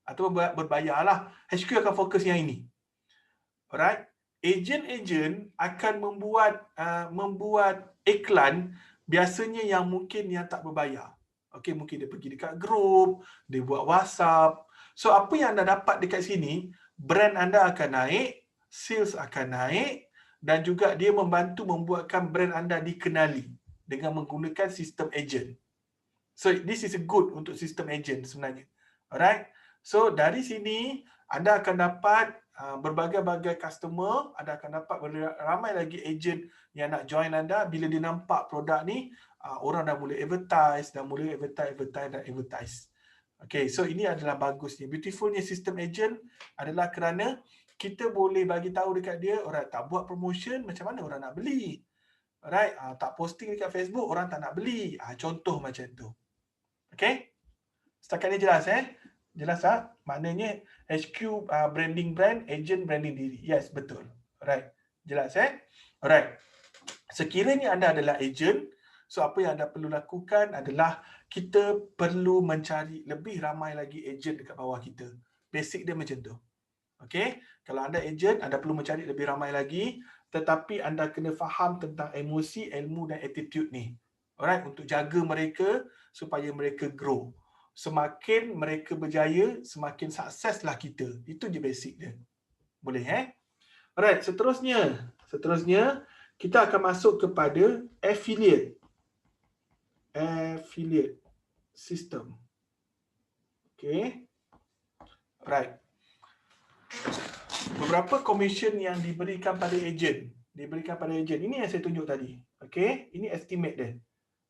Atau berbayar lah. HQ akan fokus yang ini. Alright. Agent-agent akan membuat iklan biasanya yang mungkin yang tak berbayar. Okey, mungkin dia pergi dekat grup, dia buat WhatsApp. So, apa yang anda dapat dekat sini, brand anda akan naik, sales akan naik dan juga dia membantu membuatkan brand anda dikenali dengan menggunakan sistem agent. So, this is good untuk sistem agent sebenarnya. Alright. So, dari sini anda akan dapat berbagai-bagai customer, anda akan dapat ramai lagi agent yang nak join anda. Bila dia nampak produk ni, orang dah mula advertise, advertise. Okay, so ini adalah bagusnya. Beautifulnya sistem agent adalah kerana kita boleh bagi tahu dekat dia, orang tak buat promotion, macam mana orang nak beli? Alright, tak posting dekat Facebook, orang tak nak beli. Contoh macam tu. Okay? Setakat ni jelas Jelas tak? Maknanya HQ branding brand, agent branding diri. Yes, betul. Alright. Jelas Alright. Sekiranya anda adalah agent, so apa yang anda perlu lakukan adalah kita perlu mencari lebih ramai lagi agent dekat bawah kita. Basic dia macam tu. Okay? Kalau anda agent, anda perlu mencari lebih ramai lagi, tetapi anda kena faham tentang emosi, ilmu dan attitude ni. Alright, untuk jaga mereka supaya mereka grow. Semakin mereka berjaya, semakin sukseslah kita. Itu je basic dia. Boleh Alright, seterusnya kita akan masuk kepada affiliate system. Okay. Alright. Beberapa commission yang diberikan pada agent. Ini yang saya tunjuk tadi. Okay. Ini estimate dia.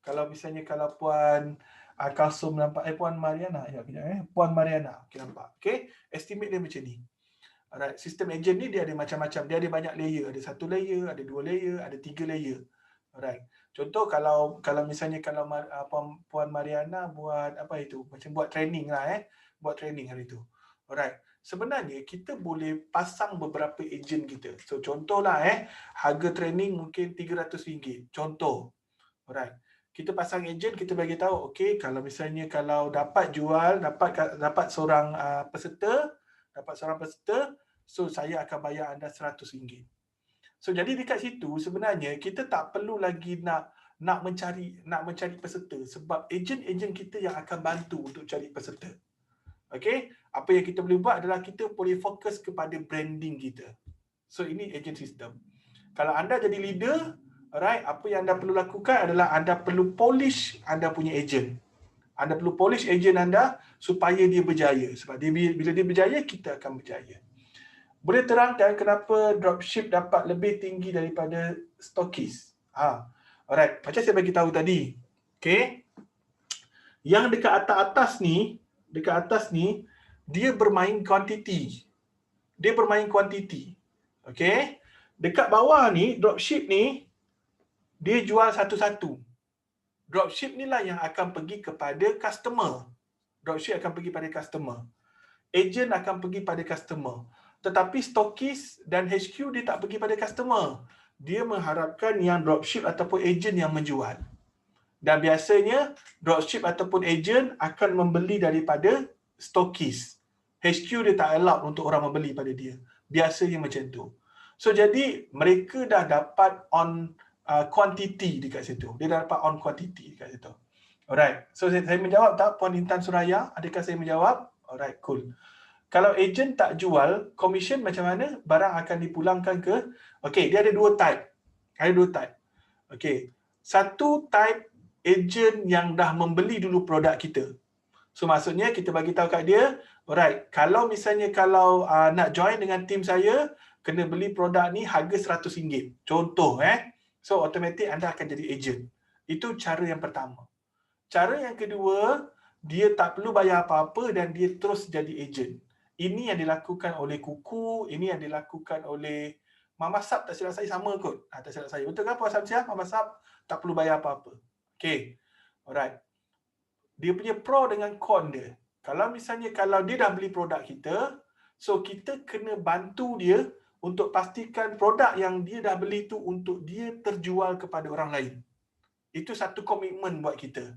Kalau misalnya Puan Kalsum nampak, Puan Mariana, Puan Mariana, okay, nampak. Okay, estimate dia macam ni. Alright, sistem agent ni dia ada macam-macam, dia ada banyak layer, ada 1 layer, ada 2 layer, ada 3 layer. Alright. Contoh kalau misalnya Puan Mariana buat apa itu, macam buat training lah buat training hari tu. Alright. sebenarnya kita boleh pasang beberapa ejen kita. So contohlah harga training mungkin RM300. Contoh. Alright. Kita pasang ejen, kita bagi tahu, okey, kalau misalnya kalau dapat jual, dapat seorang peserta, so saya akan bayar anda RM100. So jadi dekat situ sebenarnya kita tak perlu lagi nak mencari peserta, sebab ejen-ejen kita yang akan bantu untuk cari peserta. Okey, apa yang kita boleh buat adalah kita boleh fokus kepada branding kita. So ini ejen sistem. Kalau anda jadi leader, alright, apa yang anda perlu lakukan adalah anda perlu polish anda punya ejen. Anda perlu polish ejen anda supaya dia berjaya. Sebab bila dia berjaya, kita akan berjaya. Boleh terangkan kenapa dropship dapat lebih tinggi daripada stokis? Alright, macam saya bagi tahu tadi. Okay. Yang dekat atas ni, dia bermain kuantiti. Okay. Dekat bawah ni, dropship ni, dia jual satu-satu. Dropship ni lah yang akan pergi kepada customer. Agent akan pergi pada customer. Tetapi stokis dan HQ dia tak pergi pada customer. Dia mengharapkan yang dropship ataupun agent yang menjual. Dan biasanya dropship ataupun agent akan membeli daripada stokis. HQ dia tak allow untuk orang membeli pada dia. Biasanya macam tu. So jadi mereka dah dapat on quantity dekat situ. Dia dah dapat on quantity dekat situ. Alright. So saya menjawab tak Puan Intan Suraya? Adakah saya menjawab? Alright, cool. Kalau ejen tak jual, commission macam mana? Barang akan dipulangkan ke? Okey, dia ada dua type. Okey. Satu type ejen yang dah membeli dulu produk kita. So maksudnya kita bagi tahu kat dia, alright, kalau misalnya nak join dengan tim saya, kena beli produk ni harga RM100. Contoh So automatik anda akan jadi ejen. Itu cara yang pertama. Cara yang kedua, dia tak perlu bayar apa-apa dan dia terus jadi ejen. Ini yang dilakukan oleh Kuku, ini yang dilakukan oleh Mama Sab, tak silap saya sama kot. Tak silap saya. Betul kan Puan Samsiah? Mama Sab tak perlu bayar apa-apa. Okay. Alright. Dia punya pro dengan con dia. Kalau misalnya dia dah beli produk kita, so kita kena bantu dia untuk pastikan produk yang dia dah beli tu untuk dia terjual kepada orang lain. Itu satu komitmen buat kita.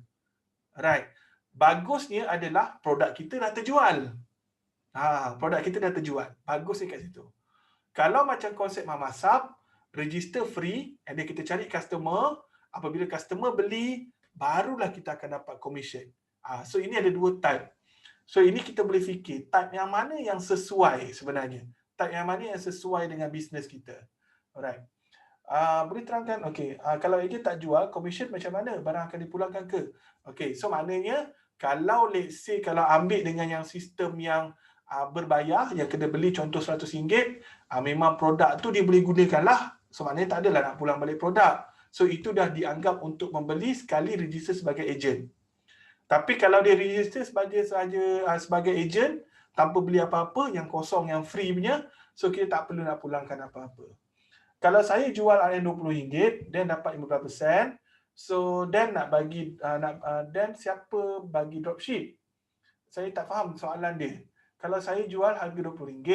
Right. Bagusnya adalah produk kita dah terjual. Produk kita dah terjual. Bagusnya kat situ. Kalau macam konsep Mama Sab, register free, and then kita cari customer, apabila customer beli, barulah kita akan dapat commission. So ini ada dua type. So ini kita boleh fikir, type yang mana yang sesuai sebenarnya. Type yang mana yang sesuai dengan bisnes kita. Alright. Boleh terangkan? Okay. Kalau ejen tak jual, commission macam mana? Barang akan dipulangkan ke? Okay. So maknanya, kalau let's say, kalau ambil dengan yang sistem yang berbayar, yang kena beli contoh RM100, memang produk tu dia boleh gunakan lah. So maknanya tak adalah nak pulang balik produk. So itu dah dianggap untuk membeli sekali register sebagai ejen. Tapi kalau dia register sebagai ejen, tanpa beli apa-apa, yang kosong, yang free punya, so kita tak perlu nak pulangkan apa-apa. Kalau saya jual RM20 dan dapat 15%, so then dan siapa bagi dropship? Saya tak faham soalan dia. Kalau saya jual harga RM20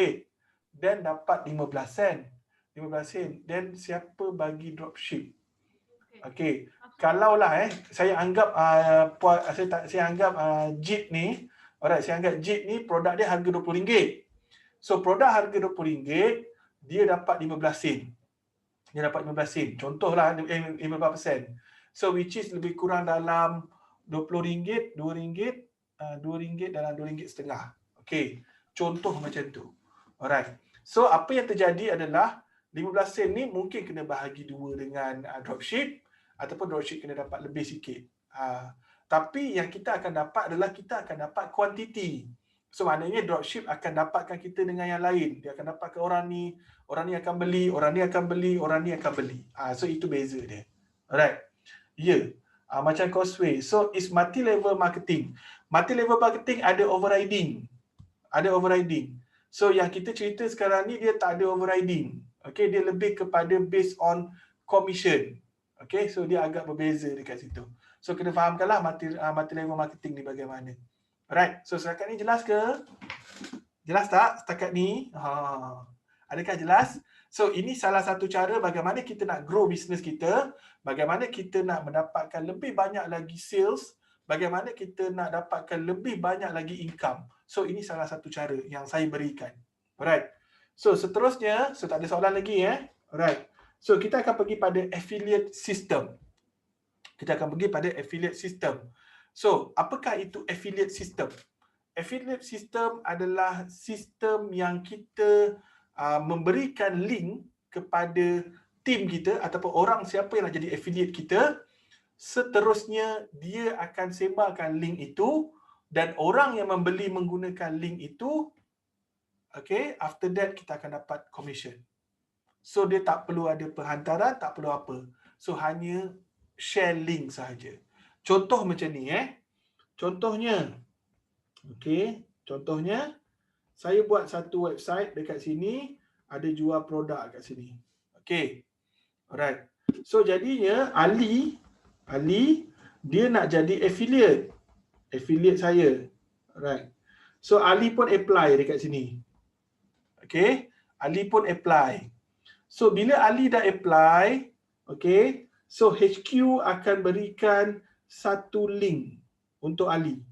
dan dapat 15 sen, then siapa bagi dropship? Okey. Kalaulah saya anggap Jeep ni, alright, saya anggap Jeep ni produk dia harga RM20. So produk harga RM20, dia dapat 15 sen. Contohlah 15%. So which is lebih kurang dalam RM20, RM2 dalam RM2.50. Okey. Contoh macam tu. Alright. So apa yang terjadi adalah 15 sen ni mungkin kena bahagi dua dengan dropship, ataupun dropship kena dapat lebih sikit. Tapi yang kita akan dapat adalah kita akan dapat kuantiti. So maknanya dropship akan dapatkan kita dengan yang lain. Dia akan dapatkan orang ni akan beli, orang ni akan beli. So itu beza dia. Alright. Ya. Macam Causeway. So it's multi-level marketing. Multi-level marketing ada overriding. So yang kita cerita sekarang ni dia tak ada overriding. Okay, dia lebih kepada based on commission. Okay, so dia agak berbeza dekat situ. So kena fahamkanlah multi-level marketing ni bagaimana. Alright, so setakat ni jelas ke? Jelas tak setakat ni? Adakah jelas? So ini salah satu cara bagaimana kita nak grow bisnes kita, bagaimana kita nak mendapatkan lebih banyak lagi sales, bagaimana kita nak dapatkan lebih banyak lagi income. So ini salah satu cara yang saya berikan. Alright. So seterusnya, so tak ada soalan lagi Alright. So kita akan pergi pada affiliate system. Kita akan pergi pada affiliate system. So apakah itu affiliate system? Affiliate system adalah sistem yang kita memberikan link kepada tim kita ataupun orang siapa yang nak jadi affiliate kita. Seterusnya dia akan sebarkan link itu dan orang yang membeli menggunakan link itu, okay, after that kita akan dapat commission. So dia tak perlu ada perhantaran, tak perlu apa. So hanya share link sahaja. Contoh macam ni Contohnya, okey, contohnya saya buat satu website dekat sini, ada jual produk kat sini. Okey. Alright. So jadinya Ali dia nak jadi affiliate saya. Alright. So Ali pun apply dekat sini. Okey. Ali pun apply. So bila Ali dah apply, okey, so HQ akan berikan satu link untuk Ali.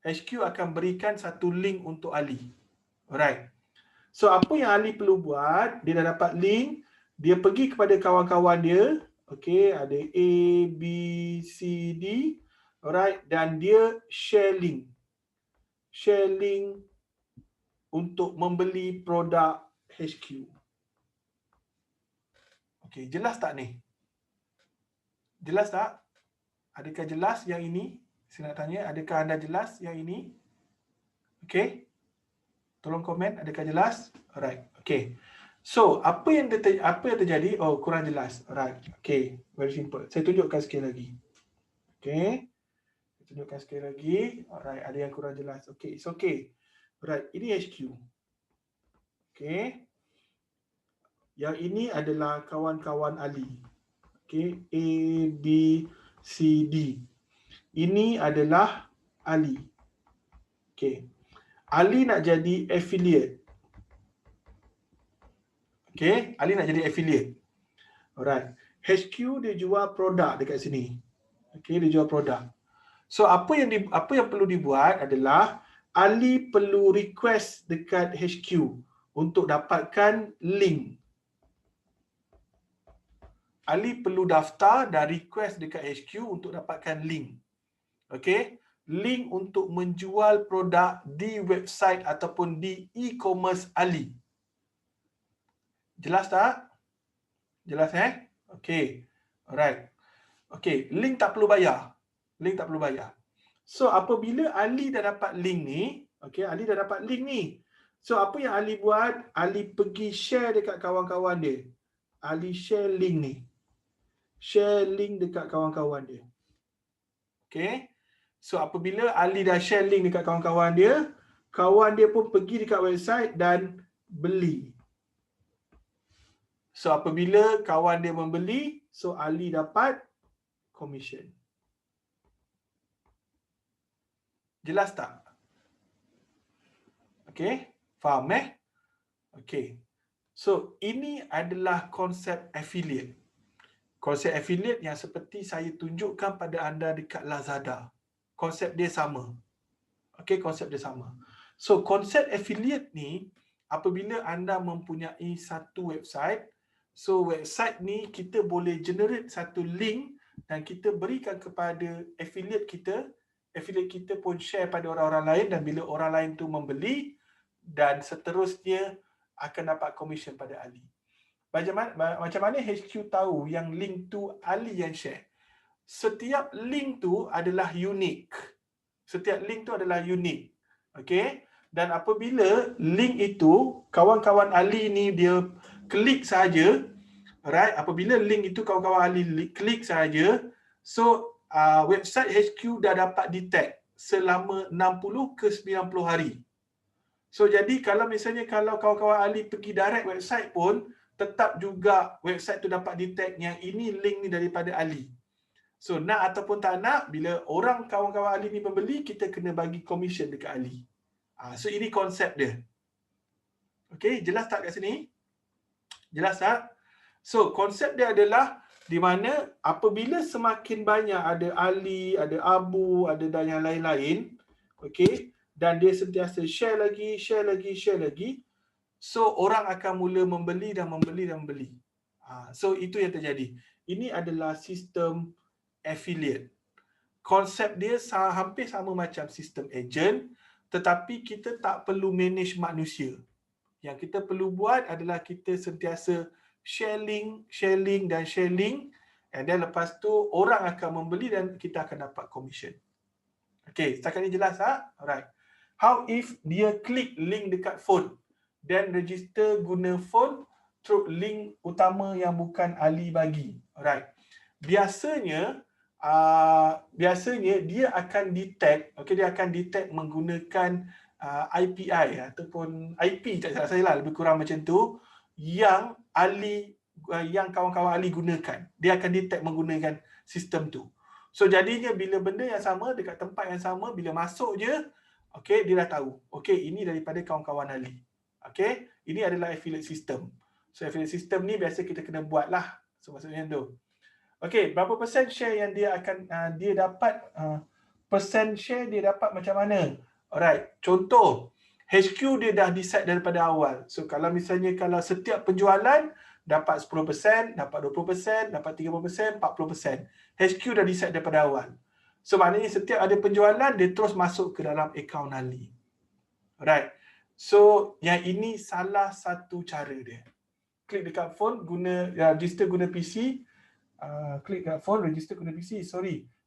HQ akan berikan satu link untuk Ali. Alright. So apa yang Ali perlu buat, dia dah dapat link, dia pergi kepada kawan-kawan dia, okey, ada A, B, C, D, alright, dan dia share link. Share link untuk membeli produk HQ. Okey, jelas tak ni? Jelas tak? Adakah jelas yang ini? Saya nak tanya, adakah anda jelas yang ini? Okey. Tolong komen, adakah jelas? Alright. Okey. So, apa yang terjadi? Oh, kurang jelas. Alright. Okey, very simple. Saya tunjukkan sekali lagi. Okey. Saya tunjukkan sekali lagi. Alright, ada yang kurang jelas. Okey, it's okay. Alright, ini HQ. Okey. Yang ini adalah kawan-kawan Ali. Okey, A, B, C, D. Ini adalah Ali. Okey. Ali nak jadi affiliate. Okey, Ali nak jadi affiliate. Alright. HQ dia jual produk dekat sini. Okey, dia jual produk. So apa yang perlu dibuat adalah Ali perlu request dekat HQ untuk dapatkan link. Ali perlu daftar dan request dekat HQ untuk dapatkan link. Okey, link untuk menjual produk di website ataupun di e-commerce Ali. Jelas tak? Jelas Okey. Alright. Okey, link tak perlu bayar. Link tak perlu bayar. So apabila Ali dah dapat link ni, okey, Ali dah dapat link ni. So apa yang Ali buat? Ali pergi share dekat kawan-kawan dia. Ali share link ni. Share link dekat kawan-kawan dia. Okey. So apabila Ali dah share link dekat kawan-kawan dia, kawan dia pun pergi dekat website dan beli. So apabila kawan dia membeli, so Ali dapat commission. Jelas tak? Okey, faham Okey. So ini adalah konsep affiliate. Konsep affiliate yang seperti saya tunjukkan pada anda dekat Lazada. Konsep dia sama. Okey, konsep dia sama. So konsep affiliate ni, apabila anda mempunyai satu website, so website ni kita boleh generate satu link dan kita berikan kepada affiliate kita. Affiliate kita pun share pada orang-orang lain dan bila orang lain tu membeli dan seterusnya akan dapat commission pada Ali. Macam mana HQ tahu yang link tu Ali yang share? Setiap link tu adalah unik. Setiap link tu adalah unik. Okey? Dan apabila link itu kawan-kawan Ali ni dia klik saja, alright, apabila link itu kawan-kawan Ali klik saja, so website HQ dah dapat detect selama 60 ke 90 hari. So jadi kalau misalnya kalau kawan-kawan Ali pergi direct website pun tetap juga website tu dapat detect yang ini link ni daripada Ali. So nak ataupun tak nak, bila orang kawan-kawan Ali ni membeli, kita kena bagi commission dekat Ali. So ini konsep dia. Okey, jelas tak kat sini? Jelas tak? So, konsep dia adalah di mana apabila semakin banyak ada Ali, ada Abu, ada dan yang lain-lain, okey, dan dia sentiasa share lagi, so orang akan mula membeli dan membeli dan membeli. So itu yang terjadi. Ini adalah sistem affiliate. Konsep dia hampir sama macam sistem agent, tetapi kita tak perlu manage manusia. Yang kita perlu buat adalah kita sentiasa sharing, and then lepas tu orang akan membeli dan kita akan dapat commission. Okay, setakat ni jelas tak? Alright. How if dia klik link dekat phone, then register guna phone through link utama yang bukan Ali bagi. Alright. Biasanya dia akan detect, okay, dia akan detect menggunakan IPI ataupun IP, tak salah saya lah, lebih kurang macam tu, yang Ali, yang kawan-kawan Ali gunakan. Dia akan detect menggunakan sistem tu. So jadinya bila benda yang sama dekat tempat yang sama, bila masuk je, okay, dia dah tahu. Okay, ini daripada kawan-kawan Ali. Okay, ini adalah affiliate system. So affiliate system ni biasa kita kena buat lah. So maksudnya tu. Okay, berapa persen share yang dia akan dia dapat, persen share dia dapat macam mana? Alright, contoh HQ dia dah decide daripada awal. So kalau misalnya kalau setiap penjualan dapat 10%, dapat 20%, dapat 30%, 40%. HQ dah decide daripada awal. So maknanya setiap ada penjualan dia terus masuk ke dalam akaun Ali. Alright. So yang ini salah satu cara dia. Klik dekat phone, register guna PC. Klik kat phone, register guna PC,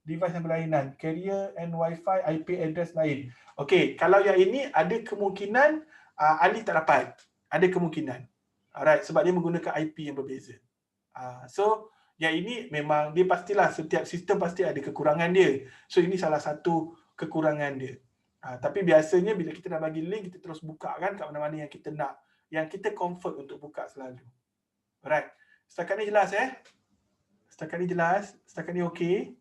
device yang berlainan, carrier and wifi, IP address lain. Okey, kalau yang ini ada kemungkinan Ali tak dapat. Ada kemungkinan. Alright, sebab dia menggunakan IP yang berbeza. So, yang ini memang dia pastilah setiap sistem pasti ada kekurangan dia. So, ini salah satu kekurangan dia. Tapi biasanya bila kita dah bagi link, kita terus buka kan kat mana-mana yang kita nak. Yang kita comfort untuk buka selalu. Alright. Setakat ni jelas Setakat ni jelas? Setakat ni okey?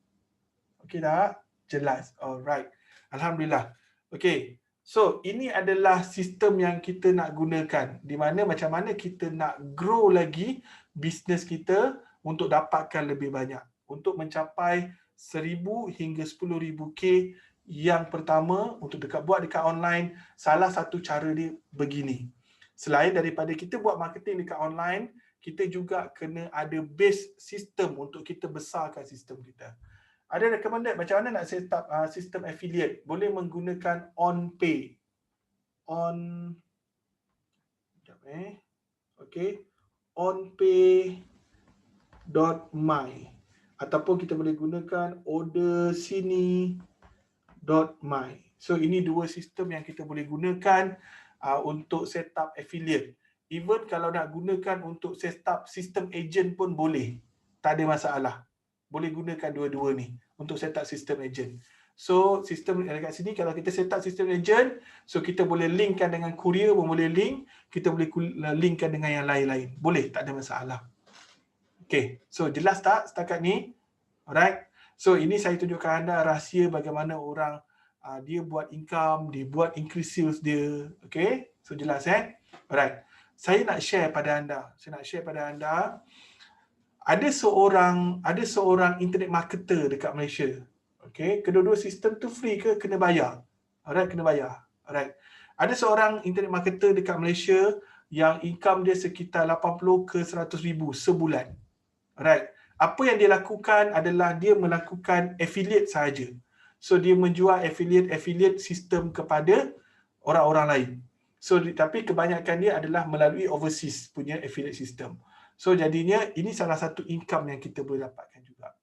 Okey tak? Jelas. Alright. Alhamdulillah. Okey. So, ini adalah sistem yang kita nak gunakan. Di mana macam mana kita nak grow lagi bisnes kita untuk dapatkan lebih banyak. Untuk mencapai 1,000 hingga 10,000 K yang pertama untuk buat dekat online. Salah satu cara dia begini. Selain daripada kita buat marketing dekat online, kita juga kena ada base sistem untuk kita besarkan sistem kita. Ada recommended macam mana nak set up sistem affiliate. Boleh menggunakan OnPay. Okay. OnPay.my. Ataupun kita boleh gunakan ordersini.my. So ini dua sistem yang kita boleh gunakan untuk set up affiliate. Even kalau nak gunakan untuk set up sistem agent pun boleh. Tak ada masalah. Boleh gunakan dua-dua ni untuk set up sistem agent. So, sistem dekat sini kalau kita set up sistem agent, so kita boleh linkkan dengan courier pun boleh link. Kita boleh linkkan dengan yang lain-lain. Boleh, tak ada masalah. Okay, so jelas tak setakat ni? Alright. So, ini saya tunjukkan anda rahsia bagaimana orang dia buat income, dia buat increase sales dia. Okay, so jelas Alright. Saya nak share pada anda. Ada seorang internet marketer dekat Malaysia. Okey, kedua-dua sistem tu free ke kena bayar? Alright, kena bayar. Alright. Ada seorang internet marketer dekat Malaysia yang income dia sekitar 80 ke 100 ribu sebulan. Alright. Apa yang dia lakukan adalah dia melakukan affiliate sahaja. So dia menjual affiliate sistem kepada orang-orang lain. So, tapi kebanyakan dia adalah melalui overseas punya affiliate system. So, jadinya ini salah satu income yang kita boleh dapatkan juga.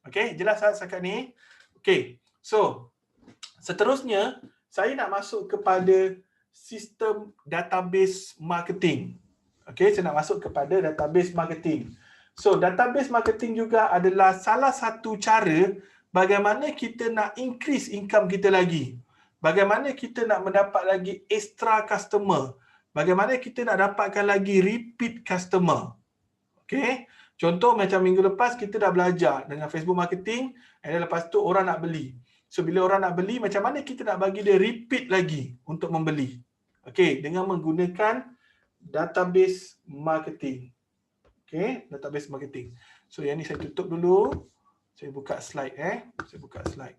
Okay, jelas tak setakat ni? Okay, so seterusnya saya nak masuk kepada sistem database marketing. Okay, saya nak masuk kepada database marketing. So, database marketing juga adalah salah satu cara bagaimana kita nak increase income kita lagi. Bagaimana kita nak mendapat lagi extra customer. Bagaimana kita nak dapatkan lagi repeat customer. Okay. Contoh macam minggu lepas kita dah belajar dengan Facebook marketing. Dan lepas tu orang nak beli. So bila orang nak beli, macam mana kita nak bagi dia repeat lagi untuk membeli? Okey, dengan menggunakan database marketing. Okey, database marketing. So yang ni saya tutup dulu. Saya buka slide Saya buka slide.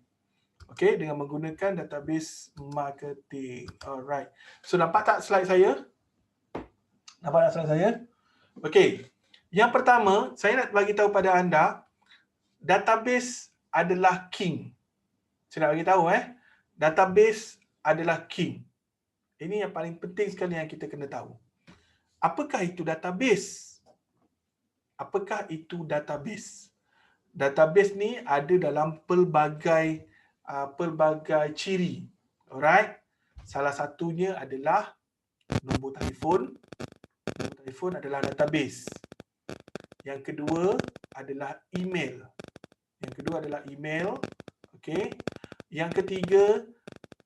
Okey, dengan menggunakan database marketing. Alright. So nampak tak slide saya? Nampak tak slide saya? Okey. Yang pertama, saya nak bagi tahu pada anda, database adalah king. Saya nak bagi tahu database adalah king. Ini yang paling penting sekali yang kita kena tahu. Apakah itu database? Apakah itu database? Database ni ada dalam pelbagai ciri. Alright. Salah satunya adalah nombor telefon. Nombor telefon adalah database. Yang kedua adalah email. Okey. Yang ketiga,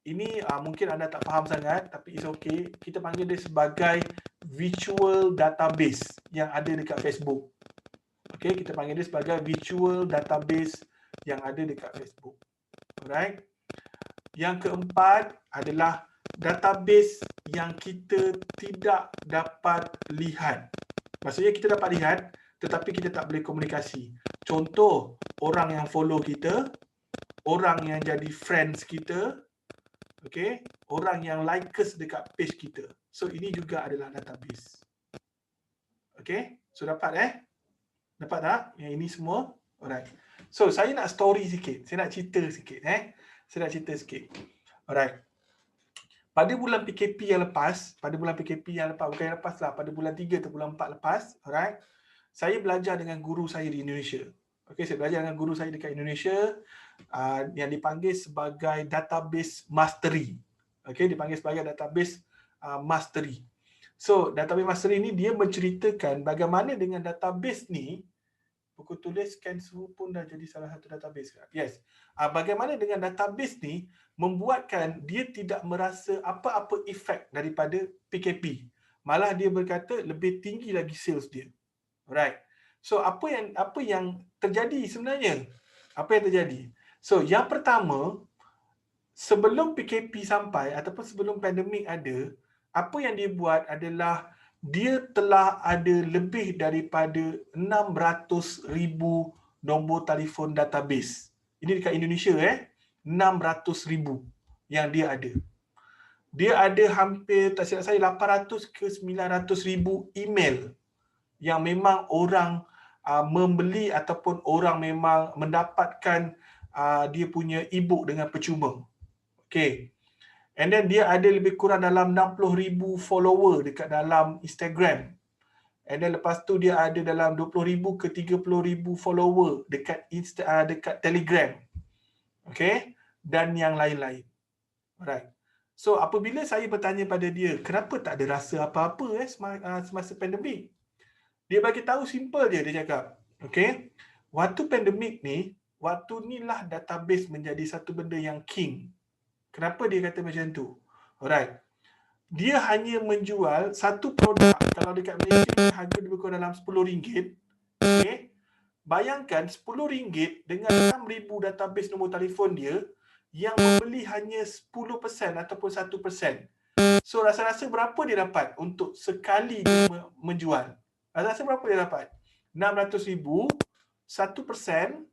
ini mungkin anda tak faham sangat, tapi it's okay. Kita panggil dia sebagai virtual database yang ada dekat Facebook. Okey, kita panggil dia sebagai virtual database yang ada dekat Facebook. Alright. Yang keempat adalah database yang kita tidak dapat lihat. Maksudnya kita dapat lihat tetapi kita tak boleh komunikasi. Contoh, orang yang follow kita, orang yang jadi friends kita, okey, orang yang likers dekat page kita. So ini juga adalah database. Okey, so dapat Dapat tak? Yang ini semua. Alright. So saya nak story sikit. Saya nak cerita sikit Alright. Pada bulan PKP yang lepas, bukan yang lepas lah, pada bulan 3 atau bulan 4 lepas, alright, saya belajar dengan guru saya di Indonesia. Okey, saya belajar dengan guru saya dekat Indonesia yang dipanggil sebagai database mastery. Okey, dipanggil sebagai database mastery. So, database mastery ni dia menceritakan bagaimana dengan database ni, buku tulis scan suhu pun dah jadi salah satu database. Yes. Bagaimana dengan database ni membuatkan dia tidak merasa apa-apa efek daripada PKP. Malah dia berkata lebih tinggi lagi sales dia. Alright. So apa yang terjadi sebenarnya? Apa yang terjadi? So yang pertama, sebelum PKP sampai ataupun sebelum pandemik ada, apa yang dia buat adalah dia telah ada lebih daripada 600,000 nombor telefon database. Ini dekat Indonesia 600,000 yang dia ada. Dia ada hampir, tak silap saya, 800 ke 900,000 email yang memang orang membeli ataupun orang memang mendapatkan dia punya e-book dengan percuma. Okay. And then dia ada lebih kurang dalam 60,000 follower dekat dalam Instagram. And then lepas tu dia ada dalam 20,000 ke 30,000 follower dekat dekat Telegram. Okay. Dan yang lain-lain. Alright. So apabila saya bertanya pada dia, kenapa tak ada rasa apa-apa semasa pandemik? Dia bagi tahu simple je, dia cakap. Okay. Waktu pandemik ni, waktu inilah database menjadi satu benda yang king. Kenapa dia kata macam tu? Alright. Dia hanya menjual satu produk, kalau dekat Malaysia harga lebih kurang dalam RM10. Okay. Bayangkan RM10 dengan 6,000 database nombor telefon dia, yang membeli hanya 10% ataupun 1%. So rasa-rasa berapa dia dapat untuk sekali dia menjual? Rasa-rasa berapa dia dapat? 600,000, 1%.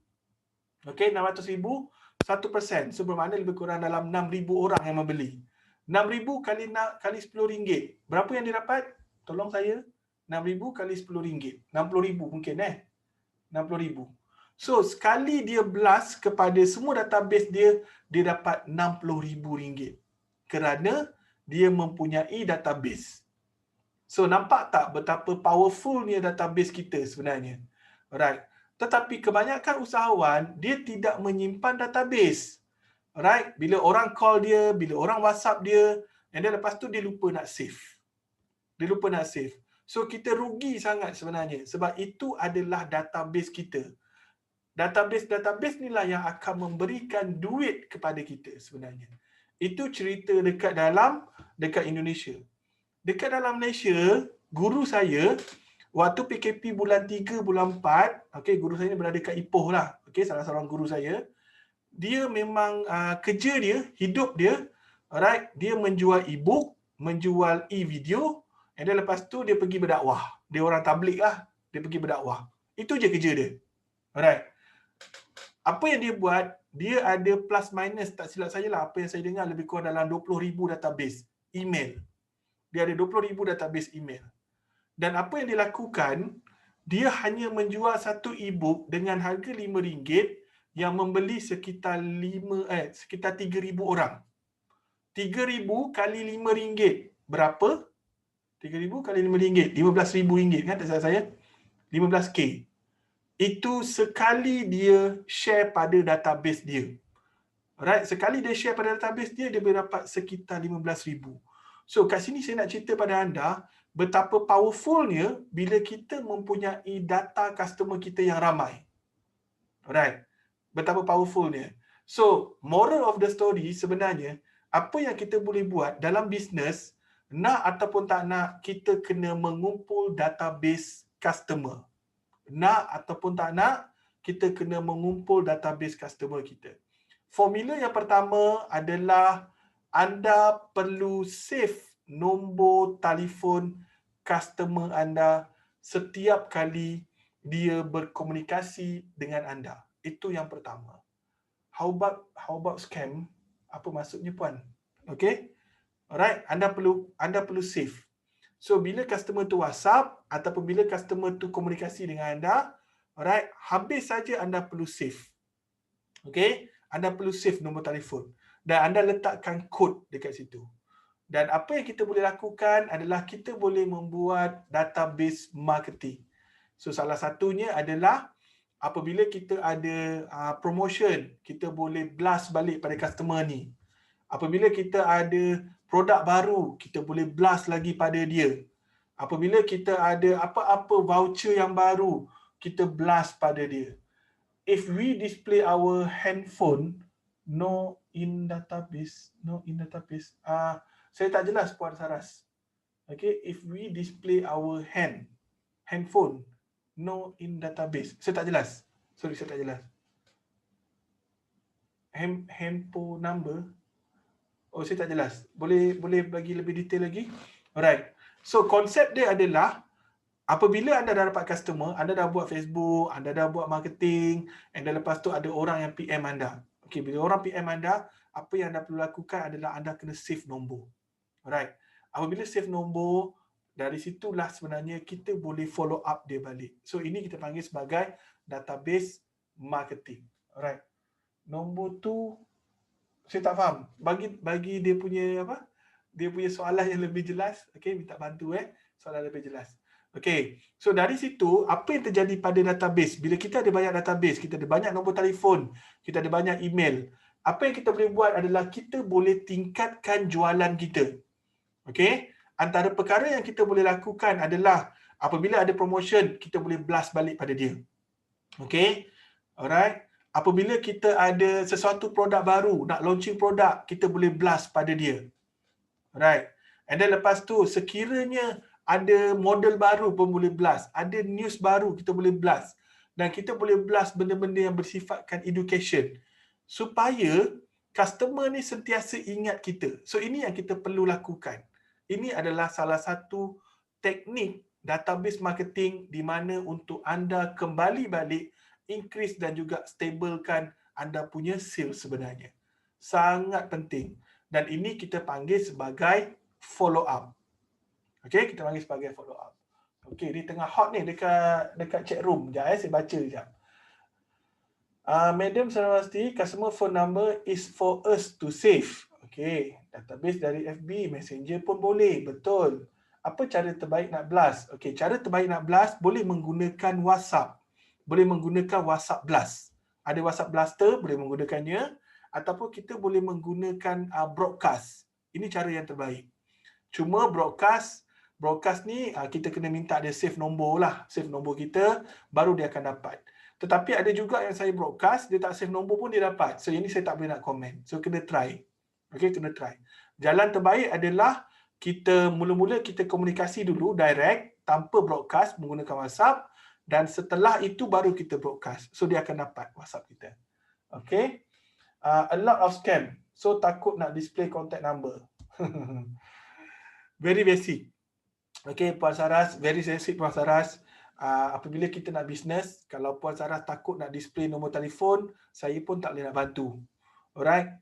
Okay, 600,000, 1%. So bermakna lebih kurang dalam 6,000 orang yang membeli. 6,000 kali RM10. Berapa yang dia dapat? Tolong saya. 6,000 kali RM10. 60,000 mungkin 60,000. So sekali dia blast kepada semua database dia, dia dapat RM60,000. Kerana dia mempunyai database. So nampak tak betapa powerfulnya database kita sebenarnya? Alright. Tetapi kebanyakan usahawan, dia tidak menyimpan database. Alright. Bila orang call dia, bila orang WhatsApp dia, and then lepas tu dia lupa nak save. So kita rugi sangat sebenarnya sebab itu adalah database kita. Database inilah yang akan memberikan duit kepada kita sebenarnya. Itu cerita dekat Indonesia. Dekat dalam Malaysia, guru saya waktu PKP bulan 3, bulan 4, okey, guru saya ni berada kat Ipoh lah. Okey, salah seorang guru saya. dia memang kerja dia, hidup dia, alright, dia menjual e-book, menjual e-video, and then lepas tu dia pergi berdakwah. Dia orang tabligh lah, dia pergi berdakwah. Itu je kerja dia. Alright. Apa yang dia buat, dia ada plus minus, tak silap saya lah, apa yang saya dengar lebih kurang dalam 20,000 database email. Dia ada 20,000 database email. Dan apa yang dia lakukan, dia hanya menjual satu e-book dengan harga RM5 yang membeli sekitar 3,000 orang. 3,000 kali RM5 berapa? 3,000 kali RM5, RM15,000 kan, tak salah saya. 15K. Itu sekali dia share pada database dia. Alright, sekali dia share pada database dia, dia boleh dapat sekitar 15,000. So kat sini saya nak cerita pada anda betapa powerfulnya bila kita mempunyai data customer kita yang ramai. Alright, betapa powerfulnya. So moral of the story sebenarnya, apa yang kita boleh buat dalam bisnes, nak ataupun tak nak, kita kena mengumpul database customer. Nak ataupun tak nak, kita kena mengumpul database customer kita. Formula yang pertama adalah anda perlu save nombor telefon customer anda setiap kali dia berkomunikasi dengan anda. Itu yang pertama. How about scam? Apa maksudnya puan? Okay? Alright, anda perlu save. So bila customer tu WhatsApp ataupun bila customer tu komunikasi dengan anda, alright, habis saja anda perlu save. Okay? Anda perlu save nombor telefon dan anda letakkan kod dekat situ. Dan apa yang kita boleh lakukan adalah kita boleh membuat database marketing. So salah satunya adalah apabila kita ada promotion, kita boleh blast balik pada customer ni. Apabila kita ada produk baru, kita boleh blast lagi pada dia. Apabila kita ada apa-apa voucher yang baru, kita blast pada dia. If we display our handphone, no in database. Saya tak jelas Puan Saras. Okay, if we display our handphone, no in database. Saya tak jelas. Sorry, saya tak jelas. Handphone number. Oh, saya tak jelas. Boleh bagi lebih detail lagi? Alright. So, konsep dia adalah apabila anda dah dapat customer, anda dah buat Facebook, anda dah buat marketing, and then lepas tu ada orang yang PM anda. Okay, bila orang PM anda, apa yang anda perlu lakukan adalah anda kena save nombor. Alright. Apabila save nombor, dari situlah sebenarnya kita boleh follow up dia balik. So, ini kita panggil sebagai database marketing. Alright. Nombor tu saya tak faham. Bagi dia punya apa? Dia punya soalan yang lebih jelas. Okey, minta bantu soalan lebih jelas. Okey. So dari situ apa yang terjadi pada database? Bila kita ada banyak database, kita ada banyak nombor telefon, kita ada banyak email. Apa yang kita boleh buat adalah kita boleh tingkatkan jualan kita. Okey? Antara perkara yang kita boleh lakukan adalah apabila ada promotion, kita boleh blast balik pada dia. Okey? Alright. Apabila kita ada sesuatu produk baru, nak launching produk, kita boleh blast pada dia. Right. And then lepas tu, sekiranya ada model baru pun boleh blast. Ada news baru, kita boleh blast. Dan kita boleh blast benda-benda yang bersifatkan education. Supaya customer ni sentiasa ingat kita. So, ini yang kita perlu lakukan. Ini adalah salah satu teknik database marketing di mana untuk anda kembali balik increase dan juga stablekan anda punya sales sebenarnya. Sangat penting. Dan ini kita panggil sebagai follow up. Okey, kita panggil sebagai follow up. Okey, dia tengah hot ni dekat chat room. Sekejap saya baca sekejap. Madam Sarawasti, customer phone number is for us to save. Okey, database dari FB, Messenger pun boleh. Betul. Apa cara terbaik nak blast? Okey, cara terbaik nak blast boleh menggunakan WhatsApp. Boleh menggunakan WhatsApp Blast. Ada WhatsApp Blaster, boleh menggunakannya. Ataupun kita boleh menggunakan broadcast. Ini cara yang terbaik. Cuma broadcast ni kita kena minta dia save nombor lah. Save nombor kita, baru dia akan dapat. Tetapi ada juga yang saya broadcast, dia tak save nombor pun dia dapat. So ini saya tak boleh nak komen. So kena try. Okay, kena try. Jalan terbaik adalah kita mula-mula kita komunikasi dulu direct, tanpa broadcast, menggunakan WhatsApp. Dan setelah itu baru kita broadcast. So dia akan dapat WhatsApp kita. Okay. A lot of scam. So takut nak display contact number. Very basic. Okay, Puan Saras, very basic Puan Saras. Apabila kita nak bisnes, kalau Puan Saras takut nak display nombor telefon, saya pun tak boleh nak bantu. Alright.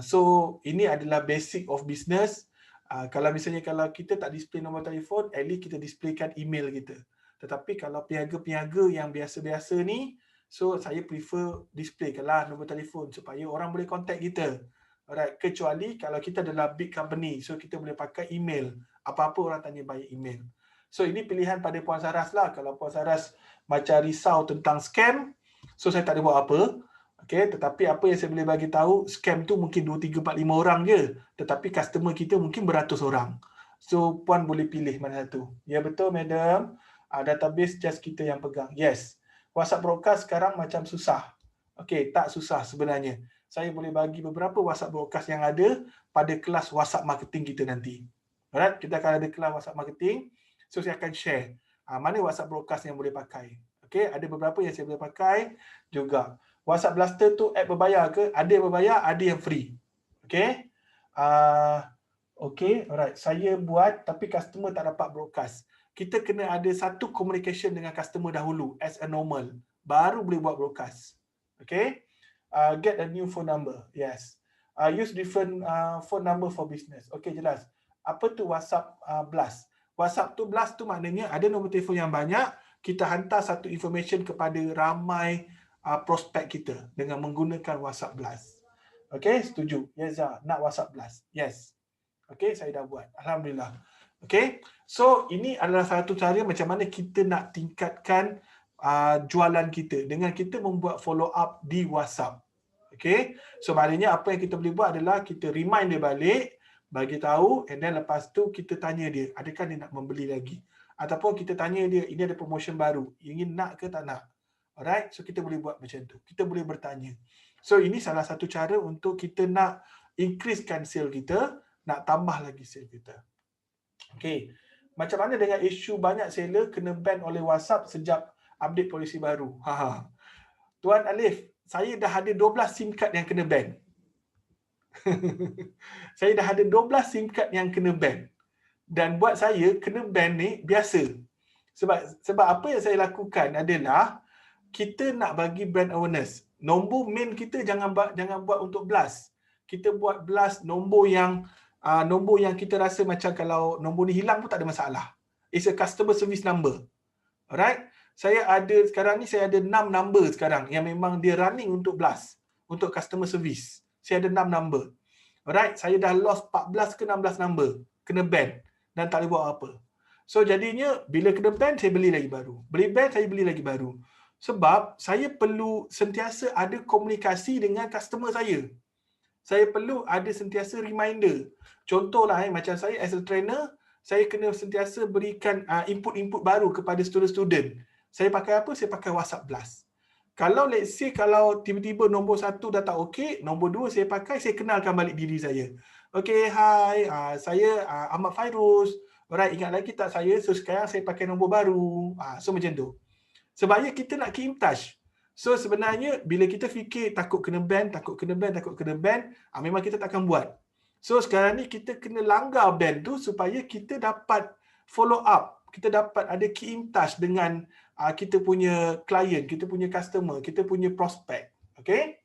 So ini adalah basic of business. Kalau misalnya kalau kita tak display nombor telefon, at least kita displaykan email kita. Tetapi kalau peniaga-peniaga yang biasa-biasa ni, so saya prefer displaykanlah nombor telefon supaya orang boleh contact kita. Alright, kecuali kalau kita adalah big company, so kita boleh pakai email. Apa-apa orang tanya via email. So ini pilihan pada Puan Saras lah. Kalau Puan Saras macam risau tentang scam, so saya tak ada buat apa. Okay, tetapi apa yang saya boleh bagi tahu, scam tu mungkin 2, 3, 4, 5 orang je. Tetapi customer kita mungkin beratus orang. So Puan boleh pilih mana satu. Ya betul madam. Database just kita yang pegang. Yes. WhatsApp broadcast sekarang macam susah. Okay, tak susah sebenarnya. Saya boleh bagi beberapa WhatsApp broadcast yang ada pada kelas WhatsApp marketing kita nanti. Alright, kita akan ada kelas WhatsApp marketing. So saya akan share mana WhatsApp broadcast yang boleh pakai. Okay, ada beberapa yang saya boleh pakai juga. WhatsApp Blaster tu app berbayar ke? Ada yang berbayar, ada yang free. Okay. Okay, alright. Saya buat tapi customer tak dapat broadcast. Kita kena ada satu communication dengan customer dahulu as a normal. Baru boleh buat broadcast. Okay. Get a new phone number. Yes. Use different phone number for business. Okay, jelas. Apa tu WhatsApp Blast? WhatsApp tu Blast tu maknanya ada nombor telefon yang banyak, kita hantar satu information kepada ramai prospek kita dengan menggunakan WhatsApp Blast. Okay, setuju. Yes, nak WhatsApp Blast. Yes. Okay, saya dah buat. Alhamdulillah. Okay, so ini adalah satu cara macam mana kita nak tingkatkan jualan kita dengan kita membuat follow up di WhatsApp. Okay, so maknanya apa yang kita boleh buat adalah kita remind dia balik, bagi tahu, and then lepas tu kita tanya dia, adakah dia nak membeli lagi? Ataupun kita tanya dia, ini ada promotion baru, ingin nak ke tak nak? Alright, so kita boleh buat macam tu. Kita boleh bertanya. So ini salah satu cara untuk kita nak increasekan sale kita, nak tambah lagi sale kita. Okay, macam mana dengan isu banyak seller kena ban oleh WhatsApp sejak update polisi baru? Tuan Alif, saya dah ada 12 SIM card yang kena ban. Saya dah ada 12 SIM card yang kena ban. Dan buat saya, kena ban ni biasa. Sebab apa yang saya lakukan adalah kita nak bagi brand awareness. Nombor main kita jangan buat untuk blast. Kita buat blast nombor yang kita rasa macam kalau nombor ni hilang pun tak ada masalah. It's a customer service number. Alright? Sekarang ni saya ada 6 number sekarang yang memang dia running untuk blast, untuk customer service. Saya ada 6 number. Alright, saya dah lost 14 ke 16 number kena ban dan tak boleh buat apa. So jadinya bila kena ban saya beli lagi baru. Beli ban saya beli lagi baru. Sebab saya perlu sentiasa ada komunikasi dengan customer saya. Saya perlu ada sentiasa reminder. Contohlah macam saya as a trainer, saya kena sentiasa berikan input-input baru kepada student-student. Saya pakai apa? Saya pakai WhatsApp Blast. Kalau let's say kalau tiba-tiba nombor 1 dah tak okey, nombor 2 saya pakai, saya kenalkan balik diri saya. Okay, hi, saya Ahmad Fairuz. Alright, ingat lagi tak saya? So sekarang saya pakai nombor baru. So macam tu. Sebabnya kita nak keep in touch. So sebenarnya bila kita fikir takut kena ban, memang kita takkan buat. So sekarang ni kita kena langgar ban tu supaya kita dapat follow up. Kita dapat ada keep in touch dengan kita punya klien, kita punya customer, kita punya prospect. Okay?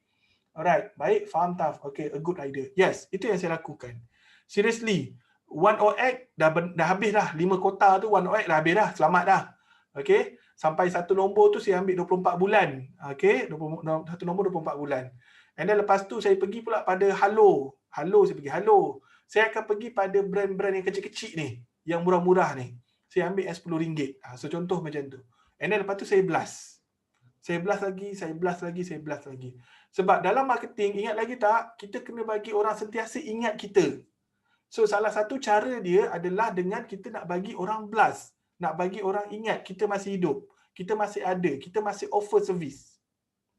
Alright, baik, faham tak? Okay, a good idea. Yes, itu yang saya lakukan. Seriously, 1OX dah habis dah. 5 kota tu 1OX dah habis dah. Selamat dah. Okay? Sampai satu nombor tu saya ambil 24 bulan. Okay? Satu nombor 24 bulan. And then lepas tu saya pergi pula pada Halo. Saya pergi Halo. Saya akan pergi pada brand-brand yang kecil-kecil ni. Yang murah-murah ni. Saya ambil yang RM10. So contoh macam tu. And then lepas tu saya blast. Saya blast lagi. Sebab dalam marketing, ingat lagi tak? Kita kena bagi orang sentiasa ingat kita. So salah satu cara dia adalah dengan kita nak bagi orang blast. Nak bagi orang ingat kita masih hidup. Kita masih ada. Kita masih offer service.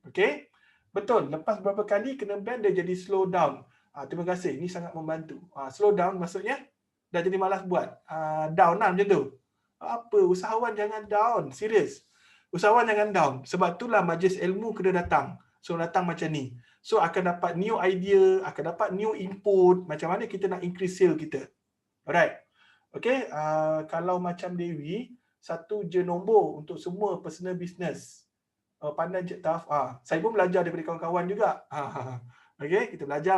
Okay? Betul. Lepas beberapa kali kena ban dia jadi slow down. Terima kasih. Ini sangat membantu. Slow down maksudnya dah jadi malas buat. Down lah macam tu. Apa? Usahawan jangan down. Serius. Usahawan jangan down. Sebab itulah majlis ilmu kena datang. So datang macam ni. So akan dapat new idea, akan dapat new input, macam mana kita nak increase sale kita. Alright. Okay, kalau macam Dewi, satu je nombor untuk semua personal business. Pandai je taf. Saya pun belajar daripada kawan-kawan juga. Okay, kita belajar.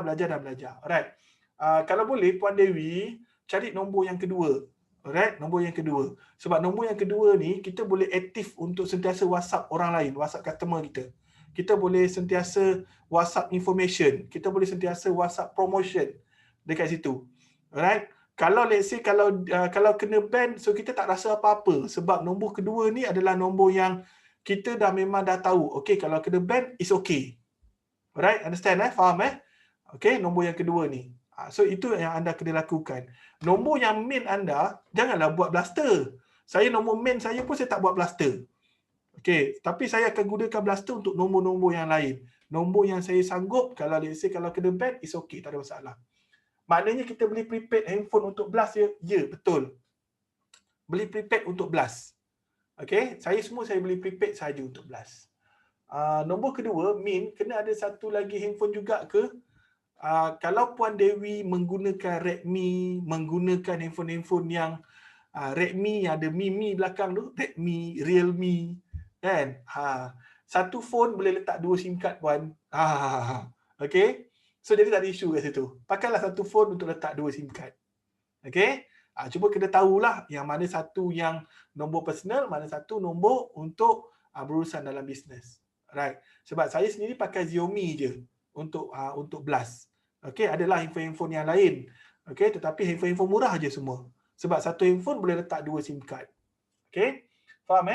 Alright. Kalau boleh Puan Dewi, cari nombor yang kedua. Alright, nombor yang kedua. Sebab nombor yang kedua ni, kita boleh aktif untuk sentiasa WhatsApp orang lain, WhatsApp customer kita. Kita boleh sentiasa WhatsApp information. Kita boleh sentiasa WhatsApp promotion dekat situ. Alright. Kalau let's say kalau kena ban, so kita tak rasa apa-apa. Sebab nombor kedua ni adalah nombor yang kita memang dah tahu. Okay, kalau kena ban, it's okay. Alright, understand Faham Okay, nombor yang kedua ni. So itu yang anda kena lakukan. Nombor yang main anda, janganlah buat blaster. Saya nombor main saya pun saya tak buat blaster. Okay, tapi saya akan gunakan blaster untuk nombor-nombor yang lain. Nombor yang saya sanggup, kalau let's say kalau kena ban, it's okay, tak ada masalah. Maknanya kita beli prepaid handphone untuk blast ya? Ya, betul. Beli prepaid untuk blast. Okay, saya beli prepaid saja untuk blast. Nombor kedua, Min, kena ada satu lagi handphone juga ke? Kalau Puan Dewi menggunakan Redmi, menggunakan handphone-handphone yang Redmi yang ada Mi belakang tu, Redmi, Realme, kan? Satu phone boleh letak 2 SIM card Puan. Okay? So jadi tak ada isu kat situ. Pakailah satu phone untuk letak 2 SIM card. Okay? Cuba kena tahulah yang mana satu yang nombor personal, mana satu nombor untuk berurusan dalam bisnes. Right. Sebab saya sendiri pakai Xiaomi je untuk blast. Okay, adalah handphone-handphone yang lain. Okay, tetapi handphone-handphone murah je semua. Sebab satu handphone boleh letak 2 SIM card. Okay, faham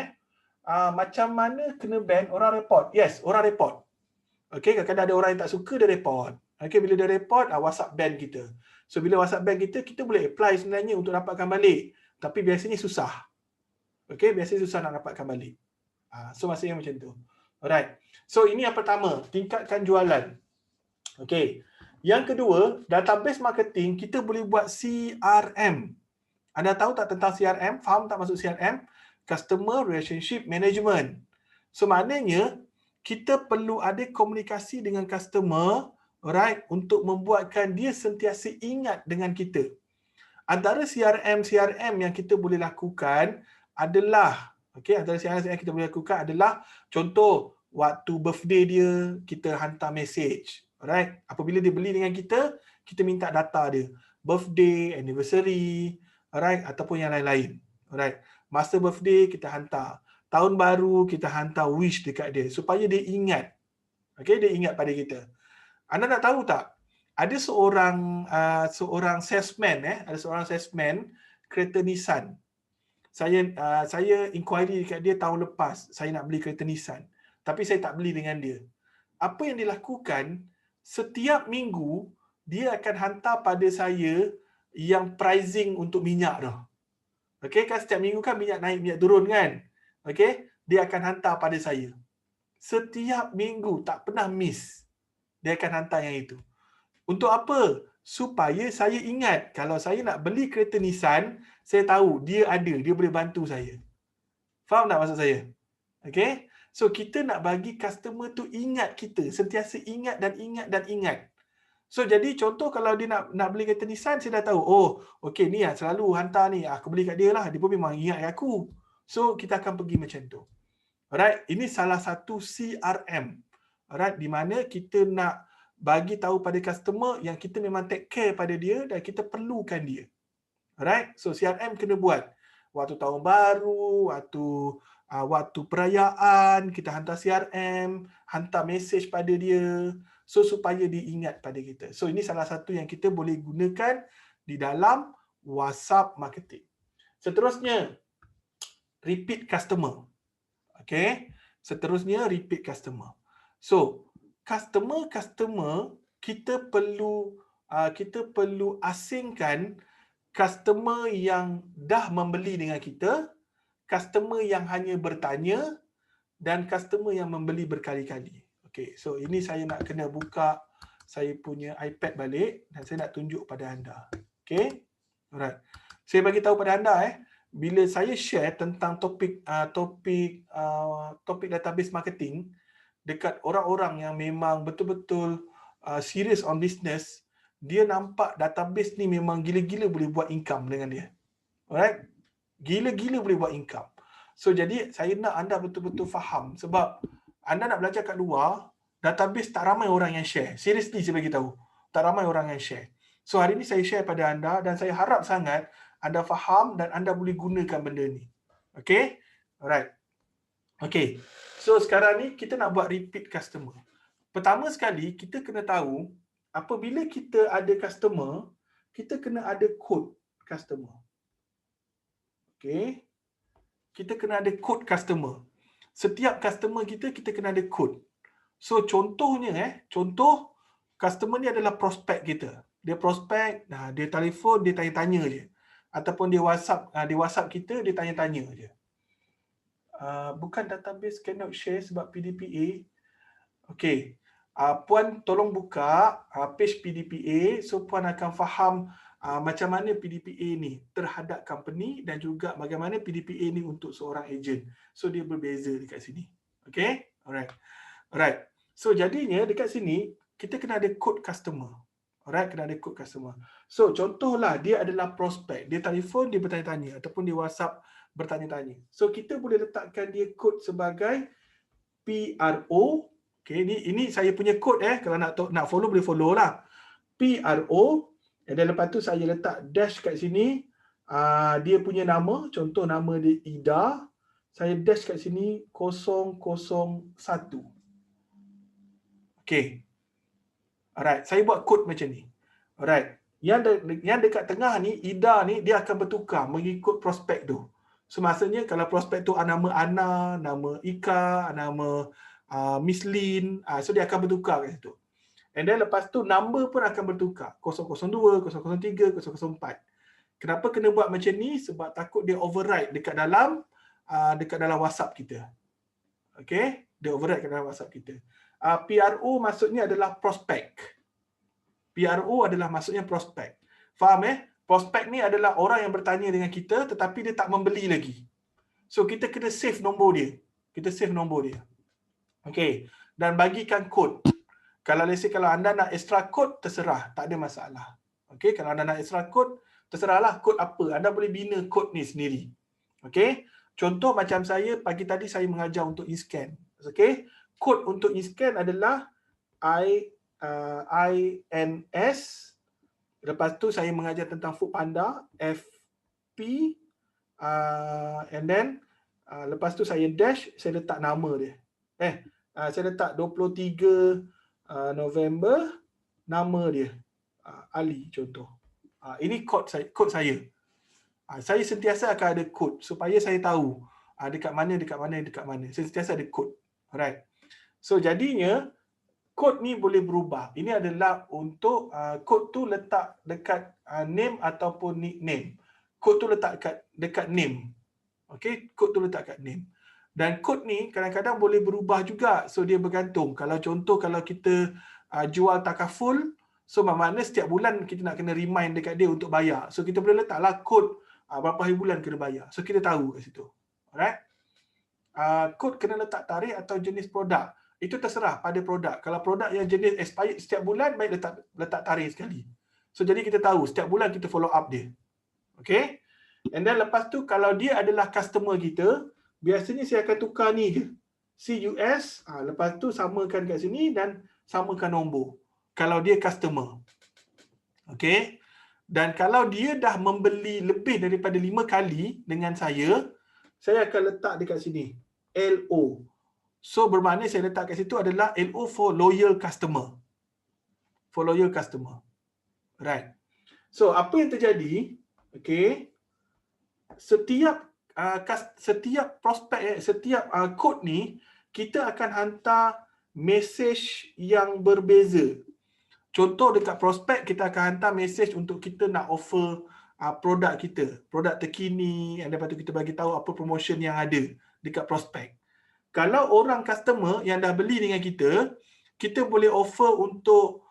macam mana kena ban? Orang report. Yes, orang report. Okay, kadang-kadang ada orang yang tak suka, dia report. Okay, bila dia report, WhatsApp ban kita. So, bila WhatsApp ban kita boleh apply sebenarnya untuk dapatkan balik. Tapi biasanya susah. Okay, biasanya susah nak dapatkan balik. So, maksudnya macam tu. Alright. So, ini yang pertama. Tingkatkan jualan. Okay. Yang kedua, database marketing, kita boleh buat CRM. Anda tahu tak tentang CRM? Faham tak maksud CRM? Customer Relationship Management. So, maknanya, kita perlu ada komunikasi dengan customer, alright, untuk membuatkan dia sentiasa ingat dengan kita. Antara CRM yang kita boleh lakukan adalah, antara CRM yang kita boleh lakukan adalah, contoh, waktu birthday dia, kita hantar message. Alright, apabila dia beli dengan kita minta data dia. Birthday, anniversary, alright, ataupun yang lain-lain. Alright, masa birthday kita hantar. Tahun baru kita hantar wish dekat dia supaya dia ingat. Okay, dia ingat pada kita. Anda nak tahu tak? Ada seorang salesman ada seorang salesman kereta Nissan. Saya inquiry dekat dia tahun lepas, saya nak beli kereta Nissan. Tapi saya tak beli dengan dia. Apa yang dilakukan, setiap minggu dia akan hantar pada saya yang pricing untuk minyak tu. Okey, kan setiap minggu kan minyak naik, minyak turun kan? Okey, dia akan hantar pada saya. Setiap minggu, tak pernah miss. Dia akan hantar yang itu. Untuk apa? Supaya saya ingat kalau saya nak beli kereta Nissan, saya tahu dia ada, dia boleh bantu saya. Faham tak maksud saya? Okey? So kita nak bagi customer tu ingat kita, sentiasa ingat dan ingat dan ingat. So jadi contoh kalau dia nak beli kereta Nissan, saya dah tahu, oh okey ni selalu hantar ni, aku beli kat dia lah, dia pun memang ingat aku. So kita akan pergi macam tu. Alright, ini salah satu CRM. Alright, di mana kita nak bagi tahu pada customer yang kita memang take care pada dia dan kita perlukan dia. Alright, so CRM kena buat. Waktu tahun baru, waktu perayaan, kita hantar CRM, hantar message pada dia, so supaya dia ingat pada kita. So ini salah satu yang kita boleh gunakan di dalam WhatsApp marketing. Seterusnya, repeat customer. Okay, seterusnya repeat customer. So, customer kita perlu asingkan customer yang dah membeli dengan kita, customer yang hanya bertanya dan customer yang membeli berkali-kali. Okay, so ini saya nak kena buka saya punya iPad balik dan saya nak tunjuk pada anda. Okay, alright. Saya bagi tahu pada anda bila saya share tentang topik database marketing, dekat orang-orang yang memang betul-betul serious on business, dia nampak database ni memang gila-gila boleh buat income dengan dia. Alright? Gila-gila boleh buat income. So jadi saya nak anda betul-betul faham, sebab anda nak belajar kat luar, database tak ramai orang yang share. Seriously saya bagi tahu, tak ramai orang yang share. So hari ni saya share pada anda dan saya harap sangat anda faham dan anda boleh gunakan benda ni. Okay? Alright. Okay. So sekarang ni kita nak buat repeat customer. Pertama sekali kita kena tahu apabila kita ada customer, kita kena ada code customer. Okay. Kita kena ada code customer. Setiap customer kita kena ada code. So contohnya contoh customer ni adalah prospek kita. Dia prospek, dia telefon, dia tanya-tanya je. Ataupun dia WhatsApp kita, dia tanya-tanya je. Bukan database cannot share sebab PDPA. Okay. Puan tolong buka page PDPA, so Puan akan faham macam mana PDPA ni terhadap company dan juga bagaimana PDPA ni untuk seorang ejen. So dia berbeza dekat sini. Okay? Alright. So jadinya dekat sini kita kena ada code customer. Alright, kena ada code customer. So contohlah dia adalah prospek, dia telefon, dia bertanya-tanya ataupun dia WhatsApp bertanya-tanya. So kita boleh letakkan dia code sebagai PRO. Okay, ini saya punya code kalau nak follow boleh follow lah. PRO. Dan lepas tu saya letak dash kat sini. Dia punya nama, contoh nama dia Ida. Saya dash kat sini 001. Okay. Alright, saya buat kod macam ni. Alright. Yang dekat tengah ni, Ida ni, dia akan bertukar mengikut prospek tu. So maksudnya kalau prospek tu nama Ana, nama Ika, nama Miss Lin, so dia akan bertukar kat situ. And then lepas tu number pun akan bertukar. 002, 003, 004. Kenapa kena buat macam ni? Sebab takut dia override dekat dalam WhatsApp kita. Okay? Dia override dekat dalam WhatsApp kita. PRO maksudnya adalah prospek. PRO adalah maksudnya prospek. Faham Prospek ni adalah orang yang bertanya dengan kita tetapi dia tak membeli lagi. So kita kena save nombor dia. Okay. Dan bagikan kod. Kalau anda nak extra kod, terserah. Tak ada masalah. Okay. Kalau anda nak extra kod, terserahlah kod apa. Anda boleh bina kod ni sendiri. Okay. Contoh macam saya, pagi tadi saya mengajar untuk e-scan. Okay. Kod untuk e-scan adalah INS. Lepas tu saya mengajar tentang Foodpanda, FP. And then lepas tu saya dash, saya letak nama dia. Saya letak 23 November, nama dia Ali contoh. Ini kod saya. Saya sentiasa akan ada kod supaya saya tahu dekat mana. Saya sentiasa ada kod. Alright. So jadinya kod ni boleh berubah. Ini adalah untuk kod tu letak dekat name ataupun nickname. Kod tu letak dekat name. Okay, kod tu letak kat name. Dan kod ni kadang-kadang boleh berubah juga. So dia bergantung. Kalau kita jual takaful, so maknanya setiap bulan kita nak kena remind dekat dia untuk bayar. So kita boleh letaklah kod berapa hari bulan kena bayar. So kita tahu kat situ. Alright. Kod kena letak tarikh atau jenis produk. Itu terserah pada produk. Kalau produk yang jenis expired setiap bulan, baik letak tarikh sekali. So jadi kita tahu setiap bulan kita follow up dia. Okay. And then lepas tu kalau dia adalah customer kita, biasanya saya akan tukar ni je. CUS, lepas tu samakan kat sini dan samakan nombor. Kalau dia customer. Okay. Dan kalau dia dah membeli lebih daripada 5 kali dengan saya akan letak dekat sini. LO. So bermakna saya letak kat situ adalah LO for loyal customer. Right. So apa yang terjadi? Okay. Setiap prospek, setiap kod ni, kita akan hantar message yang berbeza. Contoh dekat prospek, kita akan hantar message untuk kita nak offer produk kita, produk terkini, dan lepas tu kita bagi tahu apa promotion yang ada dekat prospek. Kalau orang customer yang dah beli dengan kita, kita boleh offer untuk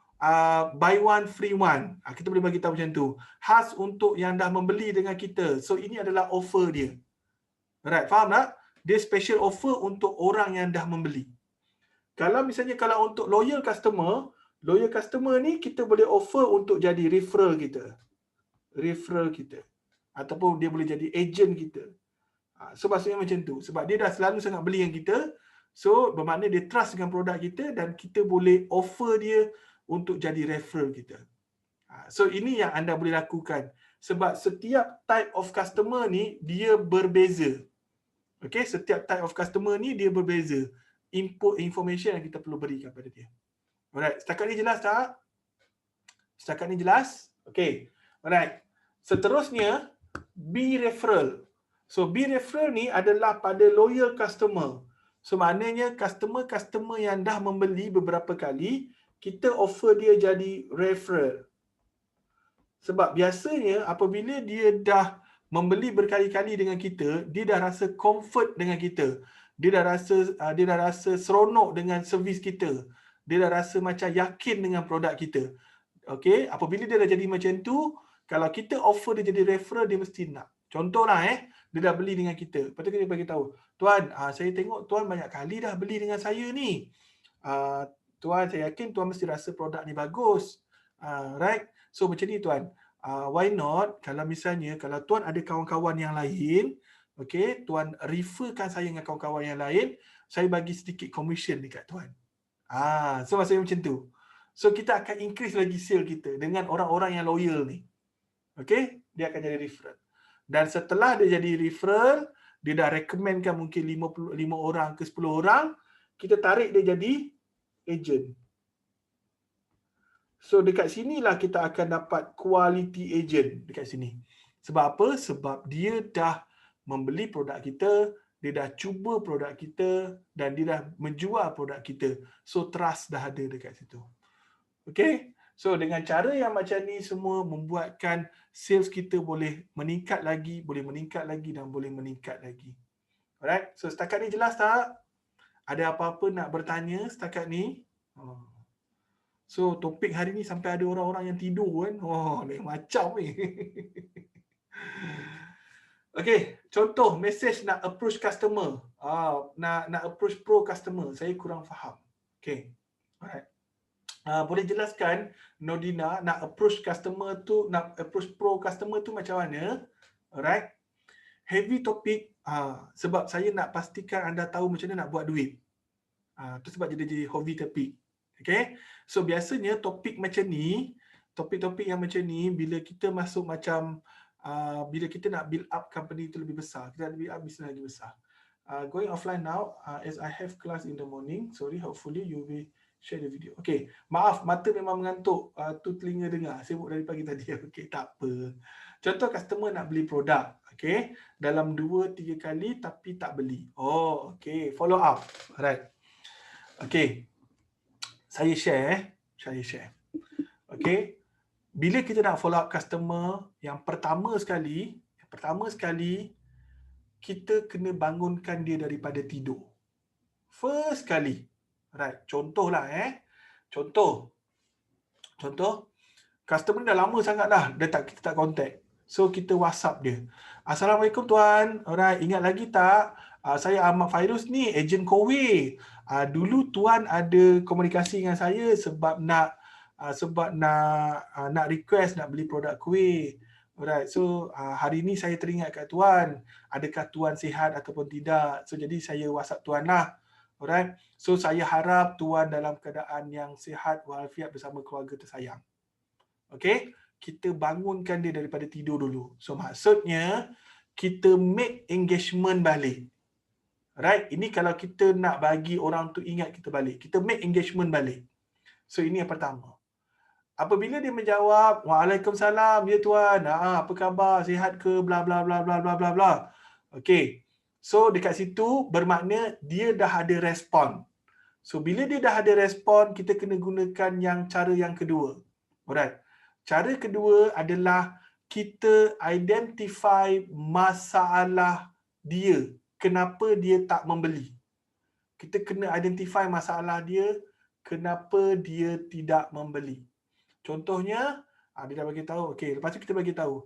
buy one free one. Kita boleh bagi tahu macam tu. Khas untuk yang dah membeli dengan kita. So ini adalah offer dia. Alright, faham tak? Dia special offer untuk orang yang dah membeli. Kalau misalnya kalau untuk loyal customer ni kita boleh offer untuk jadi referral kita. Ataupun dia boleh jadi agent kita. So maksudnya macam tu. Sebab dia dah selalu sangat beli dengan kita. So bermakna dia trust dengan produk kita dan kita boleh offer dia untuk jadi referral kita. So ini yang anda boleh lakukan. Sebab setiap type of customer ni dia berbeza. Okay, setiap type of customer ni dia berbeza. Input information yang kita perlu berikan kepada dia. Alright, setakat ni jelas tak? Setakat ni jelas? Okay. Alright. Seterusnya, B referral. So B referral ni adalah pada loyal customer. So maknanya customer yang dah membeli beberapa kali, kita offer dia jadi referral. Sebab biasanya apabila dia dah membeli berkali-kali dengan kita, dia dah rasa comfort dengan kita. Dia dah rasa seronok dengan servis kita. Dia dah rasa macam yakin dengan produk kita. Okey, apabila dia dah jadi macam tu, kalau kita offer dia jadi referral, dia mesti nak. Contohlah dia dah beli dengan kita. Lepas tu kita bagi tahu, "Tuan, saya tengok tuan banyak kali dah beli dengan saya ni. Tuan, saya yakin tuan mesti rasa produk ni bagus." Right? So macam ni tuan. Why not kalau misalnya kalau tuan ada kawan-kawan yang lain, okey, tuan referkan saya dengan kawan-kawan yang lain, saya bagi sedikit commission dekat tuan. So maksudnya macam tu. So kita akan increase lagi sale kita dengan orang-orang yang loyal ni. Okey, dia akan jadi referral. Dan setelah dia jadi referral, dia dah recommendkan mungkin 5 orang ke 10 orang, kita tarik dia jadi agent. So dekat sinilah kita akan dapat quality agent dekat sini. Sebab apa? Sebab dia dah membeli produk kita, dia dah cuba produk kita dan dia dah menjual produk kita. So trust dah ada dekat situ. Okay, so dengan cara yang macam ni semua membuatkan sales kita boleh meningkat lagi dan boleh meningkat lagi. Alright, so setakat ni jelas tak? Ada apa-apa nak bertanya setakat ni? So topik hari ni sampai ada orang-orang yang tidur kan? Lain macam ni. Okay, contoh message nak approach customer. Nak approach pro customer. Saya kurang faham. Okay, alright. Boleh jelaskan Nordina nak approach pro customer tu macam mana? Alright. Heavy topic sebab saya nak pastikan anda tahu macam mana nak buat duit. Tu sebab jadi heavy topic. Okay. So biasanya topik macam ni, topik-topik yang macam ni bila kita masuk macam bila kita nak build up company tu lebih besar, kita nak build up business lagi besar. Going offline now as I have class in the morning. Sorry, hopefully you will share the video. Okay, maaf mata memang mengantuk, tu telinga dengar, sibuk dari pagi tadi. Okay, tak apa. Contoh customer nak beli produk, okay, dalam 2-3 kali tapi tak beli. Okay, follow up. Alright. Okay, saya share. Okay, bila kita nak follow up customer, yang pertama sekali kita kena bangunkan dia daripada tidur. First kali. Right, contohlah Contoh. Customer dah lama sangat dah kita tak contact. So kita WhatsApp dia. "Assalamualaikum tuan. Alright, ingat lagi tak? Saya Ahmad Fairuz ni, ejen Kowe. Dulu tuan ada komunikasi dengan saya sebab nak request nak beli produk kuih. Alright, so hari ni saya teringat kat tuan. Adakah tuan sihat ataupun tidak? So jadi saya WhatsApp tuan lah. Alright, so saya harap tuan dalam keadaan yang sihat walafiat bersama keluarga tersayang." Okay, kita bangunkan dia daripada tidur dulu. So maksudnya kita make engagement balik. Right, ini kalau kita nak bagi orang tu ingat kita balik, kita make engagement balik. So ini yang pertama. Apabila dia menjawab, "Waalaikumsalam, ya tuan. Apa khabar? Sihat ke? Bla bla bla bla bla bla bla." Okay. So dekat situ bermakna dia dah ada respon. So bila dia dah ada respon, kita kena gunakan cara yang kedua. Alright. Cara kedua adalah kita identify masalah dia. Kenapa dia tak membeli? Kita kena identify masalah dia, kenapa dia tidak membeli. Contohnya, dia dah bagi tahu. Okey, lepas tu kita bagi tahu.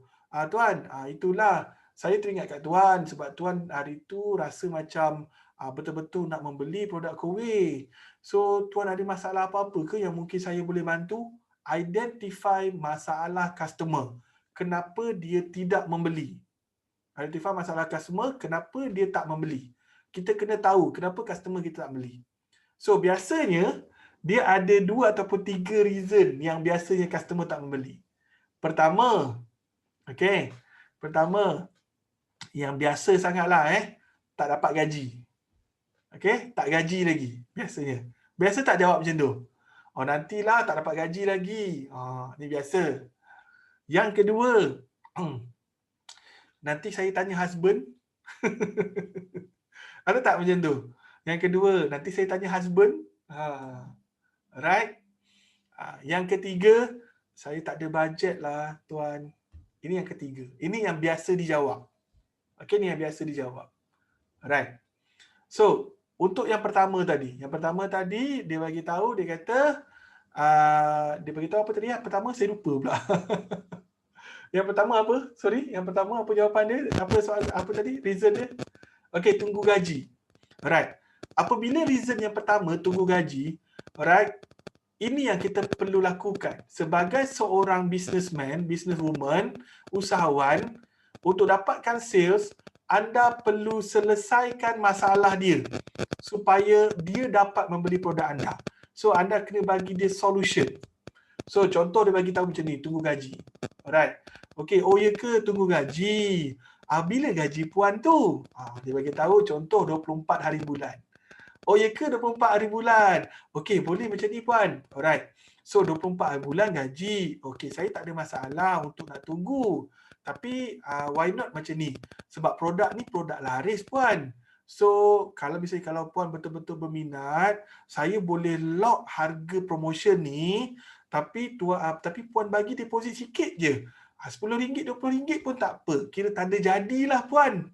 "Tuan, itulah saya teringat kat tuan sebab tuan hari tu rasa macam betul-betul nak membeli produk Kowe. So tuan ada masalah apa-apa ke yang mungkin saya boleh bantu? Identify masalah customer. Kenapa dia tidak membeli? Identify masalah customer, kenapa dia tak membeli? Kita kena tahu kenapa customer kita tak beli. So biasanya dia ada 2 ataupun 3 reason yang biasanya customer tak membeli. Pertama, okey. Pertama, yang biasa sangatlah tak dapat gaji. Okey, tak gaji lagi biasanya. Biasa tak jawab macam tu. Oh nantilah tak dapat gaji lagi. Ni biasa. Yang kedua, nanti saya tanya husband. Ada tak macam tu? Yang kedua, nanti saya tanya husband. Right? Yang ketiga, saya tak ada bajet lah tuan. Ini yang ketiga. Ini yang biasa dijawab. Okey, ni yang biasa dijawab. Right. So, untuk yang pertama tadi. Yang pertama tadi, dia bagi tahu, dia kata, dia bagi tahu apa tadi? Yang pertama, saya lupa pula. Yang pertama apa? Sorry, yang pertama apa jawapan dia? Apa soal apa tadi? Reason dia? Okey, tunggu gaji. Alright. Apabila reason yang pertama tunggu gaji, alright, ini yang kita perlu lakukan sebagai seorang businessman, businesswoman, usahawan. Untuk dapatkan sales, anda perlu selesaikan masalah dia supaya dia dapat membeli produk anda. So anda kena bagi dia solution. So contoh dia bagi tahu macam ni, tunggu gaji. Alright. Okey, oh ya ke tunggu gaji? Bila gaji puan tu? Dia bagi tahu contoh 24 hari bulan. Oh ya ke 24 hari bulan? Okey, boleh macam ni puan. Alright. So 24 hari bulan gaji. Okey, saya tak ada masalah untuk nak tunggu. Tapi why not macam ni? Sebab produk ni produk laris puan. So kalau misalnya kalau puan betul-betul berminat, saya boleh lock harga promotion ni, tapi puan bagi deposit sikit je. RM10, RM20 pun tak apa. Kira tanda jadilah puan.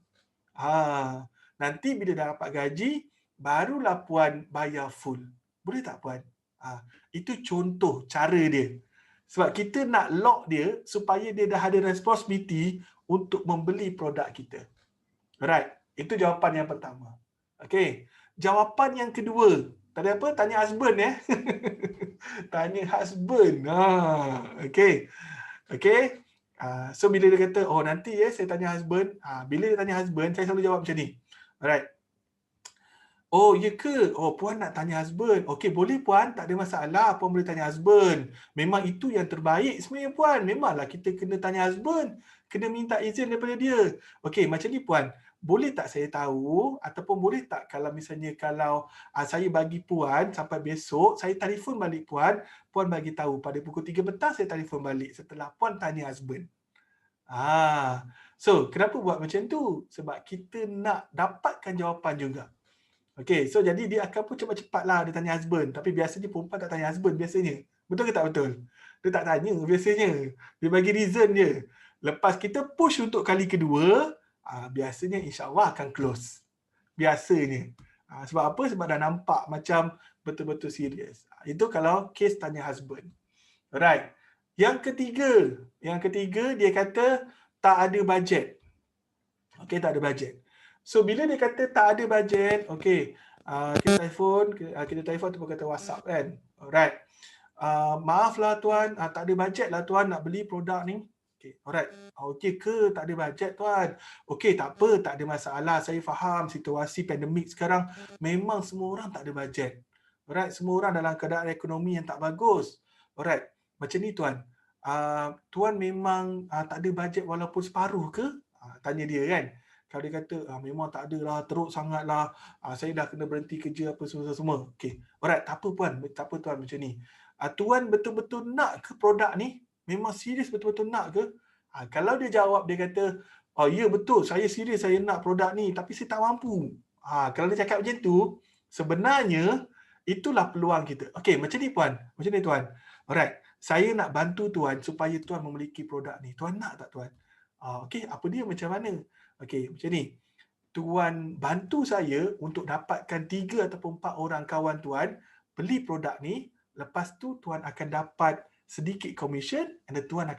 Nanti bila dah dapat gaji, barulah puan bayar full. Boleh tak puan? Itu contoh cara dia. Sebab kita nak lock dia supaya dia dah ada responsibility untuk membeli produk kita. Alright. Itu jawapan yang pertama. Okey. Jawapan yang kedua. Tadi apa? Tanya husband Tanya husband. Okey. Okey. So bila dia kata, oh nanti saya tanya husband. Bila dia tanya husband, saya selalu jawab macam ni. Alright. Oh, ya ke? Oh, puan nak tanya husband. Okey, boleh puan. Tak ada masalah. Puan boleh tanya husband. Memang itu yang terbaik sebenarnya puan. Memanglah kita kena tanya husband. Kena minta izin daripada dia. Okey, macam ni puan. Boleh tak saya tahu ataupun boleh tak kalau misalnya saya bagi puan sampai besok, saya telefon balik puan, puan bagi tahu pada pukul 3 petang saya telefon balik setelah puan tanya husband. So, kenapa buat macam tu? Sebab kita nak dapatkan jawapan juga. Okey, so jadi dia akan pun cepat-cepatlah dia tanya husband. Tapi biasanya perempuan tak tanya husband biasanya. Betul ke tak betul? Dia tak tanya biasanya. Dia bagi reason je. Lepas kita push untuk kali kedua, biasanya insya-Allah akan close. Biasanya. Sebab apa? Sebab dah nampak macam betul-betul serius. Itu kalau kes tanya husband. Alright. Yang ketiga dia kata tak ada bajet. Okey, tak ada bajet. So bila dia kata tak ada bajet, okey, kita telefon ataupun kata WhatsApp kan. Alright. Maaflah tuan, tak ada bajet lah tuan nak beli produk ni. Okey, alright. Okey ke tak ada bajet tuan? Okey, tak apa, tak ada masalah. Saya faham situasi pandemik sekarang memang semua orang tak ada bajet. Alright, semua orang dalam keadaan ekonomi yang tak bagus. Alright. Macam ni tuan. Tuan memang tak ada bajet walaupun separuh ke? Tanya dia kan. Kalau dia kata, memang tak ada lah, teruk sangat lah, saya dah kena berhenti kerja apa semua. Okey, alright, tak apa puan, tak apa tuan macam ni. Tuan betul-betul nak ke produk ni? Memang serius betul-betul nak ke? Kalau dia jawab, dia kata, oh ya betul, saya serius saya nak produk ni, tapi saya tak mampu. Kalau dia cakap macam tu, sebenarnya itulah peluang kita. Okey, macam ni puan, macam ni tuan. Alright, saya nak bantu tuan supaya tuan memiliki produk ni. Tuan nak tak tuan? Okey, apa dia macam mana? Okey, macam ni. Tuan bantu saya untuk dapatkan 3 ataupun 4 orang kawan tuan beli produk ni. Lepas tu tuan akan dapat sedikit commission and tuan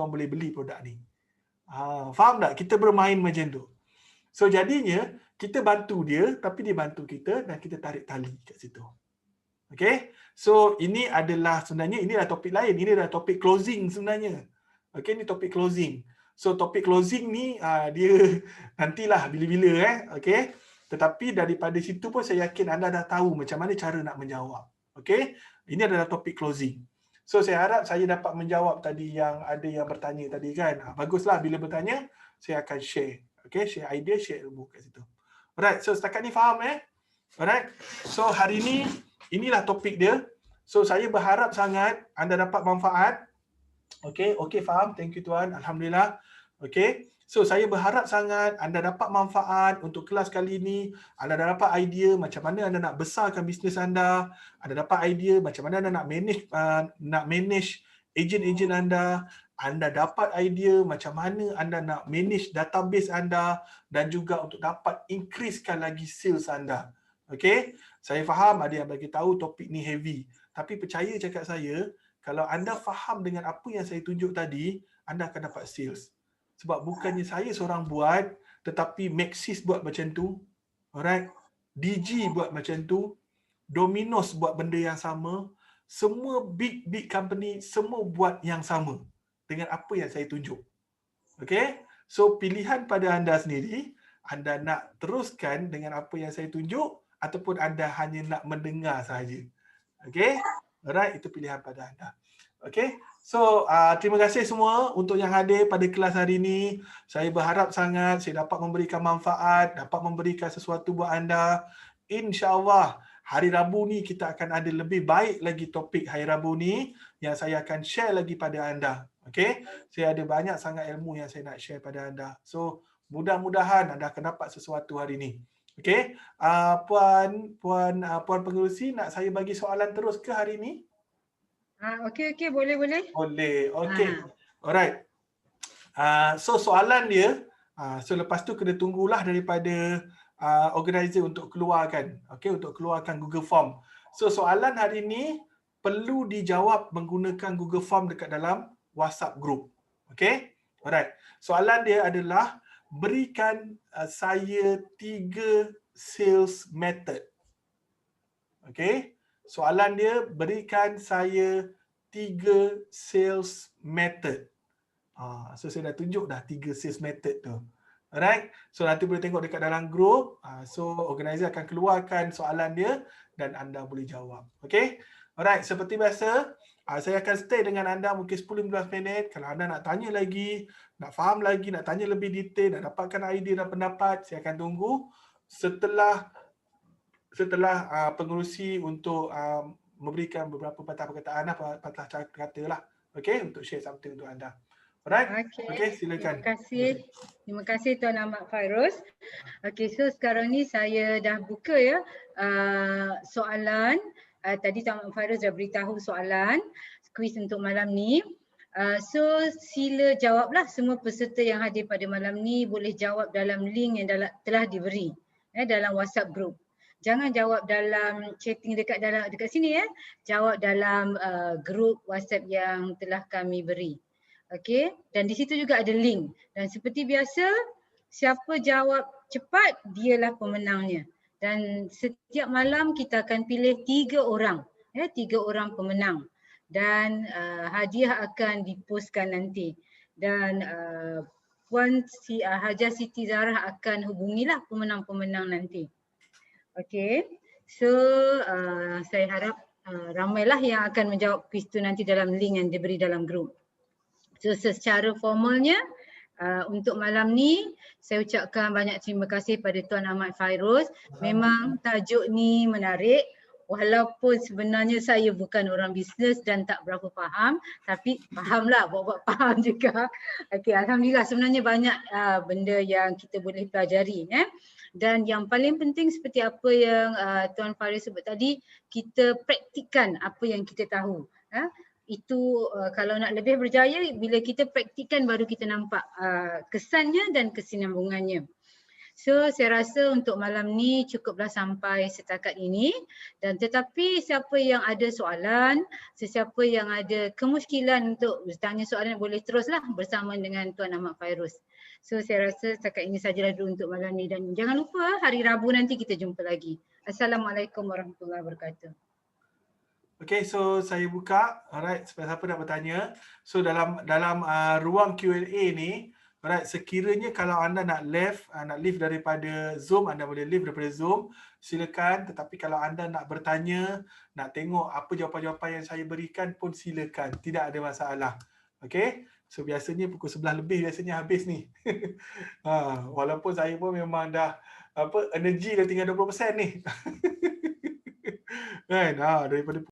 boleh beli produk ni. Faham tak? Kita bermain macam tu. So jadinya kita bantu dia tapi dia bantu kita dan kita tarik tali kat situ. Okay. So ini adalah sebenarnya ini adalah topik lain. Ini adalah topik closing sebenarnya. Okay, ini topik closing. So topik closing ni dia nantilah bila-bila Okay. Tetapi daripada situ pun saya yakin anda dah tahu macam mana cara nak menjawab. Okay. Ini adalah topik closing. So saya harap saya dapat menjawab tadi yang ada yang bertanya tadi kan. Baguslah bila bertanya saya akan share. Okay, share idea, share ilmu kat situ. Alright, so setakat ni faham Alright. So hari ni inilah topik dia. So saya berharap sangat anda dapat manfaat. Okay, faham. Thank you Tuan. Alhamdulillah. Okay. So saya berharap sangat anda dapat manfaat untuk kelas kali ini. Anda dah dapat idea macam mana anda nak besarkan bisnes anda. Anda dapat idea macam mana anda nak manage ejen-ejen anda. Anda dapat idea macam mana anda nak manage database anda dan juga untuk dapat increasekan lagi sales anda. Okay, saya faham ada yang bagi tahu topik ni heavy. Tapi percaya cakap saya, kalau anda faham dengan apa yang saya tunjuk tadi, anda akan dapat sales. Sebab bukannya saya seorang buat, tetapi Maxis buat macam tu. Alright, DG buat macam tu. Domino's buat benda yang sama. Semua big company, semua buat yang sama dengan apa yang saya tunjuk. Okay, so pilihan pada anda sendiri, anda nak teruskan dengan apa yang saya tunjuk ataupun anda hanya nak mendengar sahaja. Okay, alright, itu pilihan pada anda. Okay, so terima kasih semua untuk yang hadir pada kelas hari ini. Saya berharap sangat saya dapat memberikan manfaat, dapat memberikan sesuatu buat anda. InsyaAllah hari Rabu ni kita akan ada lebih baik lagi topik hari Rabu ni yang saya akan share lagi pada anda. Okay, saya ada banyak sangat ilmu yang saya nak share pada anda. So mudah-mudahan anda akan dapat sesuatu hari ini. Okay, puan pengerusi nak saya bagi soalan terus ke hari ini? Okey, boleh. Boleh. Okay. Alright. So soalan dia, so lepas tu kena tunggulah daripada organizer untuk keluarkan. Okay, untuk keluarkan Google Form. So soalan hari ini perlu dijawab menggunakan Google Form dekat dalam WhatsApp group. Okay. Alright. Soalan dia adalah berikan saya 3 sales method. Okay. Soalan dia berikan saya 3 sales method. So saya dah tunjuk dah 3 sales method tu. Alright. So nanti boleh tengok dekat dalam group. So organizer akan keluarkan soalan dia dan anda boleh jawab. Okay. Alright. Seperti biasa, saya akan stay dengan anda mungkin 10-15 minit. Kalau anda nak tanya lagi, nak faham lagi, nak tanya lebih detail, nak dapatkan idea dan pendapat, saya akan tunggu setelah pengerusi untuk memberikan beberapa patah perkataan, patah kata lah. Okay, untuk share something untuk anda. Alright. Okay, silakan. Terima kasih Tuan Ahmad Fairuz. Okay, so sekarang ni saya dah buka soalan. Tadi Tuan Ahmad Fairuz dah beritahu soalan kuis untuk malam ni. So sila jawablah, semua peserta yang hadir pada malam ni boleh jawab dalam link yang telah diberi dalam WhatsApp group. Jangan jawab dalam chatting dekat sini Jawab dalam group WhatsApp yang telah kami beri. Okey, dan di situ juga ada link. Dan seperti biasa, siapa jawab cepat dialah pemenangnya. Dan setiap malam kita akan pilih 3 orang, 3 orang pemenang. Dan hadiah akan dipostkan nanti. Dan Puan Hajah Siti Zarah akan hubungilah pemenang-pemenang nanti. Okey, so saya harap ramailah yang akan menjawab kuis tu nanti dalam link yang diberi dalam grup. So secara formalnya untuk malam ni saya ucapkan banyak terima kasih pada Tuan Ahmad Fairuz. Memang tajuk ni menarik walaupun sebenarnya saya bukan orang bisnes dan tak berapa faham, tapi fahamlah, buat faham juga. Okey, alhamdulillah sebenarnya banyak benda yang kita boleh pelajari Dan yang paling penting seperti apa yang Tuan Faris sebut tadi, kita praktikkan apa yang kita tahu. Itu kalau nak lebih berjaya, bila kita praktikkan baru kita nampak kesannya dan kesinambungannya. So saya rasa untuk malam ni cukuplah sampai setakat ini, dan tetapi siapa yang ada soalan, sesiapa yang ada kemusykilan untuk bertanya soalan boleh teruslah bersama dengan Tuan Ahmad Fairuz. So saya rasa setakat ini sajalah dulu untuk malam ni, dan jangan lupa hari Rabu nanti kita jumpa lagi. Assalamualaikum warahmatullahi wabarakatuh. Okay, so saya buka, alright, siapa nak bertanya. So dalam ruang Q&A ni, alright, sekiranya kalau anda nak leave daripada Zoom, anda boleh leave daripada Zoom, silakan. Tetapi kalau anda nak bertanya, nak tengok apa jawapan-jawapan yang saya berikan pun silakan, tidak ada masalah. Okay, so biasanya pukul 11 lebih biasanya habis ni. Walaupun saya pun memang dah energi dah tinggal 20% ni. Kan, daripada